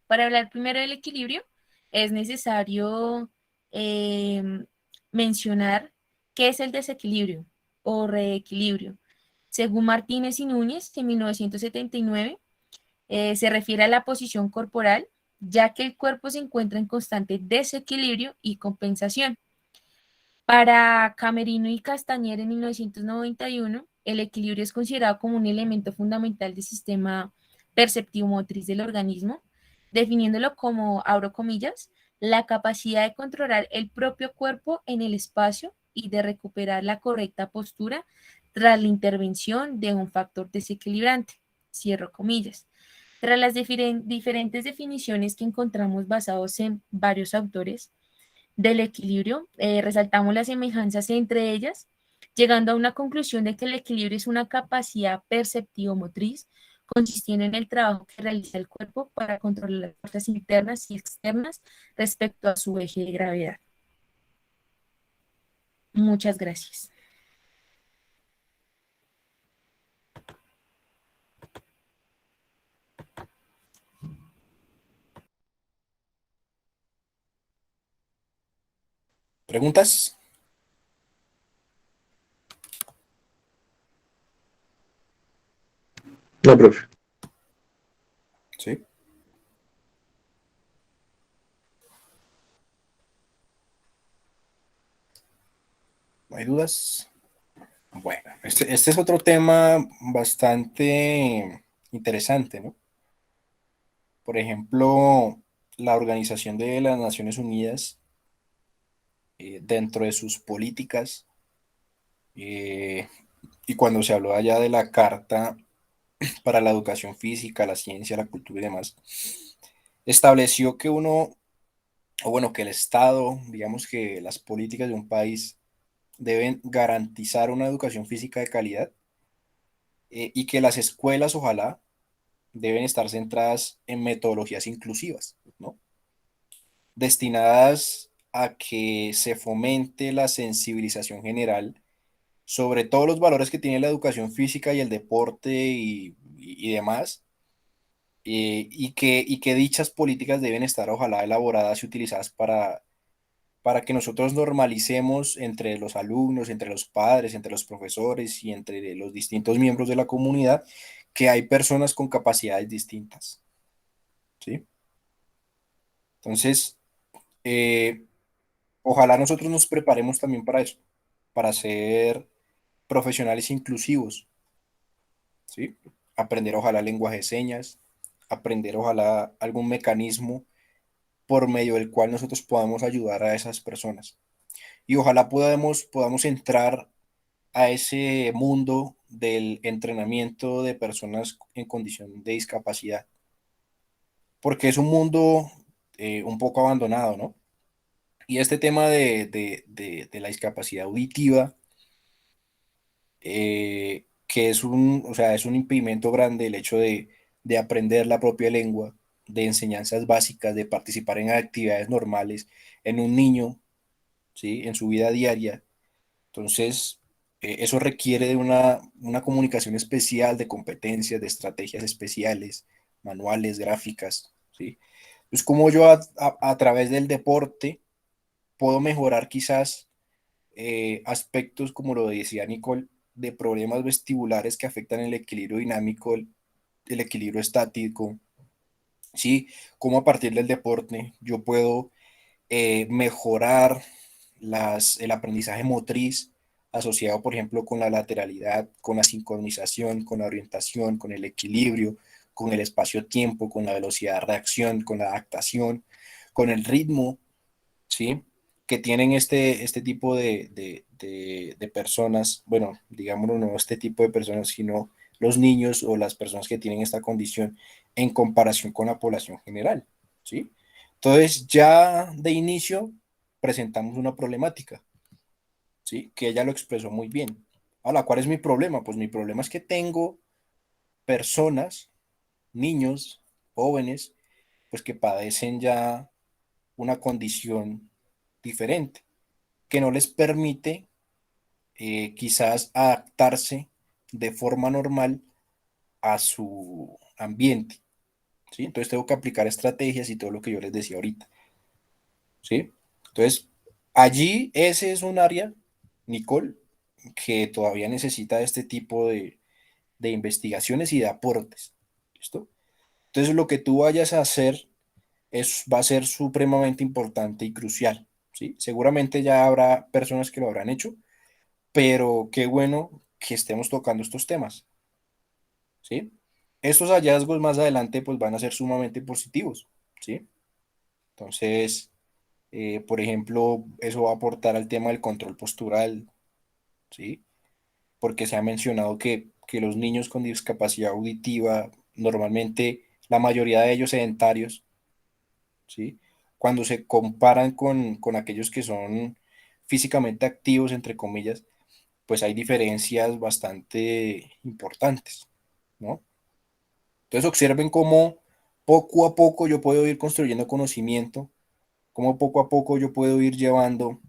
Para hablar primero del equilibrio, es necesario mencionar qué es el desequilibrio o reequilibrio. Según Martínez y Núñez, en 1979, se refiere a la posición corporal, ya que el cuerpo se encuentra en constante desequilibrio y compensación. Para Camerino y Castañer en 1991, el equilibrio es considerado como un elemento fundamental del sistema perceptivo motriz del organismo, definiéndolo como, abro comillas, la capacidad de controlar el propio cuerpo en el espacio y de recuperar la correcta postura tras la intervención de un factor desequilibrante, cierro comillas. Tras las diferentes definiciones que encontramos basados en varios autores del equilibrio, resaltamos las semejanzas entre ellas, llegando a una conclusión de que el equilibrio es una capacidad perceptivo-motriz consistiendo en el trabajo que realiza el cuerpo para controlar las fuerzas internas y externas respecto a su eje de gravedad. Muchas gracias. ¿Preguntas? No, profe. Sí. ¿No hay dudas? Bueno, este es otro tema bastante interesante, ¿no? Por ejemplo, la Organización de las Naciones Unidas, dentro de sus políticas, y cuando se habló allá de la Carta para la Educación Física, la Ciencia, la Cultura y demás, estableció que que el Estado, digamos que las políticas de un país deben garantizar una educación física de calidad, y que las escuelas, ojalá, deben estar centradas en metodologías inclusivas, ¿no? Destinadas a que se fomente la sensibilización general sobre todos los valores que tiene la educación física y el deporte y demás, y que dichas políticas deben estar, ojalá, elaboradas y utilizadas para que nosotros normalicemos entre los alumnos, entre los padres, entre los profesores y entre los distintos miembros de la comunidad que hay personas con capacidades distintas, ¿sí? Entonces, ojalá nosotros nos preparemos también para eso, para ser profesionales inclusivos, ¿sí? aprender ojalá lenguaje de señas, aprender ojalá algún mecanismo por medio del cual nosotros podamos ayudar a esas personas. Y ojalá podamos entrar a ese mundo del entrenamiento de personas en condición de discapacidad, porque es un mundo un poco abandonado, ¿no? Y este tema de la discapacidad auditiva, que es o sea, es un impedimento grande el hecho de aprender la propia lengua, de enseñanzas básicas, de participar en actividades normales en un niño, ¿sí? En su vida diaria. Entonces, eso requiere de una comunicación especial, de competencias, de estrategias especiales, manuales, gráficas, ¿sí? Pues como yo a través del deporte puedo mejorar quizás aspectos, como lo decía Nicole, de problemas vestibulares que afectan el equilibrio dinámico, el equilibrio estático, ¿sí? Como a partir del deporte yo puedo mejorar el aprendizaje motriz asociado, por ejemplo, con la lateralidad, con la sincronización, con la orientación, con el equilibrio, con el espacio-tiempo, con la velocidad de reacción, con la adaptación, con el ritmo, ¿sí? Que tienen este tipo de personas, bueno, digámoslo, no este tipo de personas, sino los niños o las personas que tienen esta condición en comparación con la población general, ¿sí? Entonces, ya de inicio presentamos una problemática, ¿sí? Que ella lo expresó muy bien. Ahora, ¿cuál es mi problema? Pues mi problema es que tengo personas, niños, jóvenes, pues que padecen ya una condición diferente, que no les permite quizás adaptarse de forma normal a su ambiente, ¿sí? Entonces tengo que aplicar estrategias y todo lo que yo les decía ahorita, ¿sí? Entonces, allí ese es un área, Nicole, que todavía necesita este tipo de investigaciones y de aportes, ¿listo? Entonces, lo que tú vayas a hacer va a ser supremamente importante y crucial, ¿sí? Seguramente ya habrá personas que lo habrán hecho, pero qué bueno que estemos tocando estos temas, ¿sí? Estos hallazgos más adelante pues van a ser sumamente positivos, ¿sí? Entonces, por ejemplo, eso va a aportar al tema del control postural, ¿sí? Porque se ha mencionado que los niños con discapacidad auditiva, normalmente la mayoría de ellos sedentarios, ¿sí? Cuando se comparan con aquellos que son físicamente activos, entre comillas, pues hay diferencias bastante importantes, ¿no? Entonces observen cómo poco a poco yo puedo ir construyendo conocimiento, cómo poco a poco yo puedo ir llevando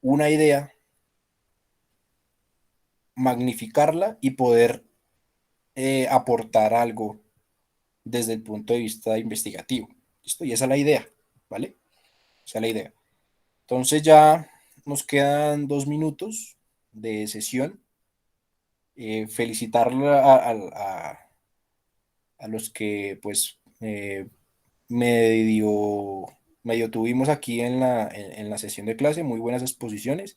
una idea, magnificarla y poder aportar algo desde el punto de vista investigativo. ¿Listo? Y esa es la idea, ¿vale? Esa es la idea. Entonces ya nos quedan 2 minutos de sesión. Felicitar a los que pues medio, medio tuvimos aquí en la sesión de clase, muy buenas exposiciones.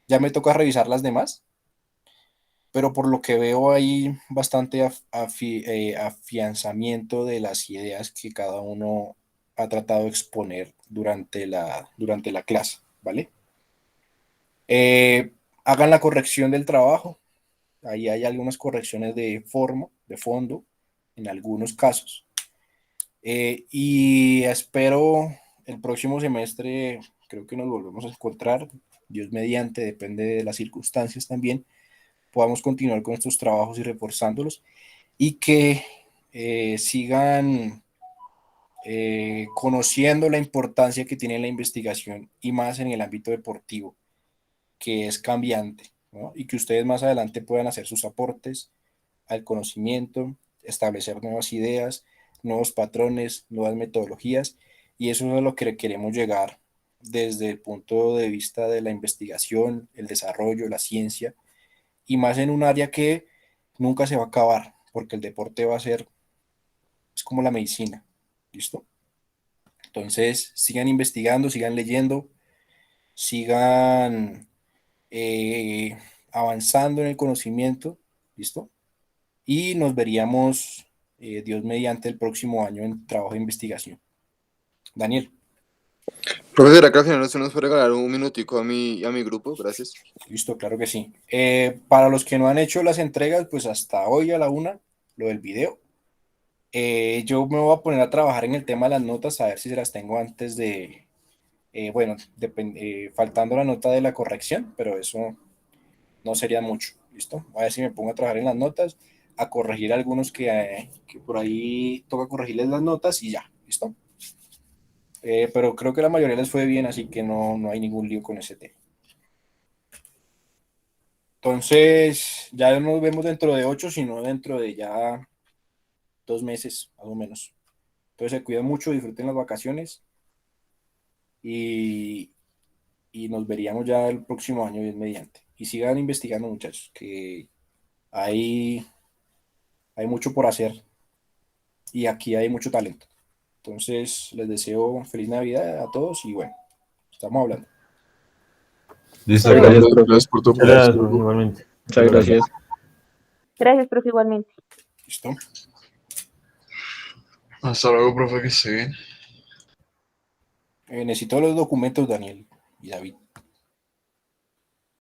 Ya me toca revisar las demás, pero por lo que veo hay bastante afianzamiento de las ideas que cada uno ha tratado de exponer durante la clase, ¿vale? Hagan la corrección del trabajo. Ahí hay algunas correcciones de forma, de fondo, en algunos casos. Y espero el próximo semestre, creo que nos volvemos a encontrar, Dios mediante, depende de las circunstancias también, podamos continuar con estos trabajos y reforzándolos y que sigan conociendo la importancia que tiene la investigación y más en el ámbito deportivo, que es cambiante, ¿no? Y que ustedes más adelante puedan hacer sus aportes al conocimiento, establecer nuevas ideas, nuevos patrones, nuevas metodologías, y eso es a lo que queremos llegar desde el punto de vista de la investigación, el desarrollo, la ciencia, y más en un área que nunca se va a acabar, porque el deporte va a ser, es como la medicina, ¿listo? Entonces, sigan investigando, sigan leyendo, sigan avanzando en el conocimiento, ¿listo? y nos veríamos, Dios mediante, el próximo año en trabajo de investigación. Daniel. Profesor, acá al final usted nos puede regalar un minutico a mi grupo, gracias. Listo, claro que sí. Para los que no han hecho las entregas, pues hasta hoy a la 1, lo del video. Yo me voy a poner a trabajar en el tema de las notas, a ver si se las tengo antes de, faltando la nota de la corrección, pero eso no sería mucho, ¿listo? A ver si me pongo a trabajar en las notas, a corregir algunos que por ahí toca corregirles las notas y ya, ¿listo? Pero creo que la mayoría les fue bien, así que no hay ningún lío con ese tema. Entonces, ya no nos vemos dentro de 8, sino dentro de ya 2 meses, más o menos. Entonces, se cuiden mucho, disfruten las vacaciones y nos veríamos ya el próximo año, bien mediante. Y sigan investigando, muchachos, que hay mucho por hacer y aquí hay mucho talento. Entonces, les deseo feliz Navidad a todos y bueno, estamos hablando. Listo, Gracias, profe. gracias por tu Muchas apoyo. gracias, profe, igualmente. Muchas gracias. Gracias, profe, igualmente. ¿Listo? Hasta luego, profe, que esté bien. Necesito los documentos, Daniel y David.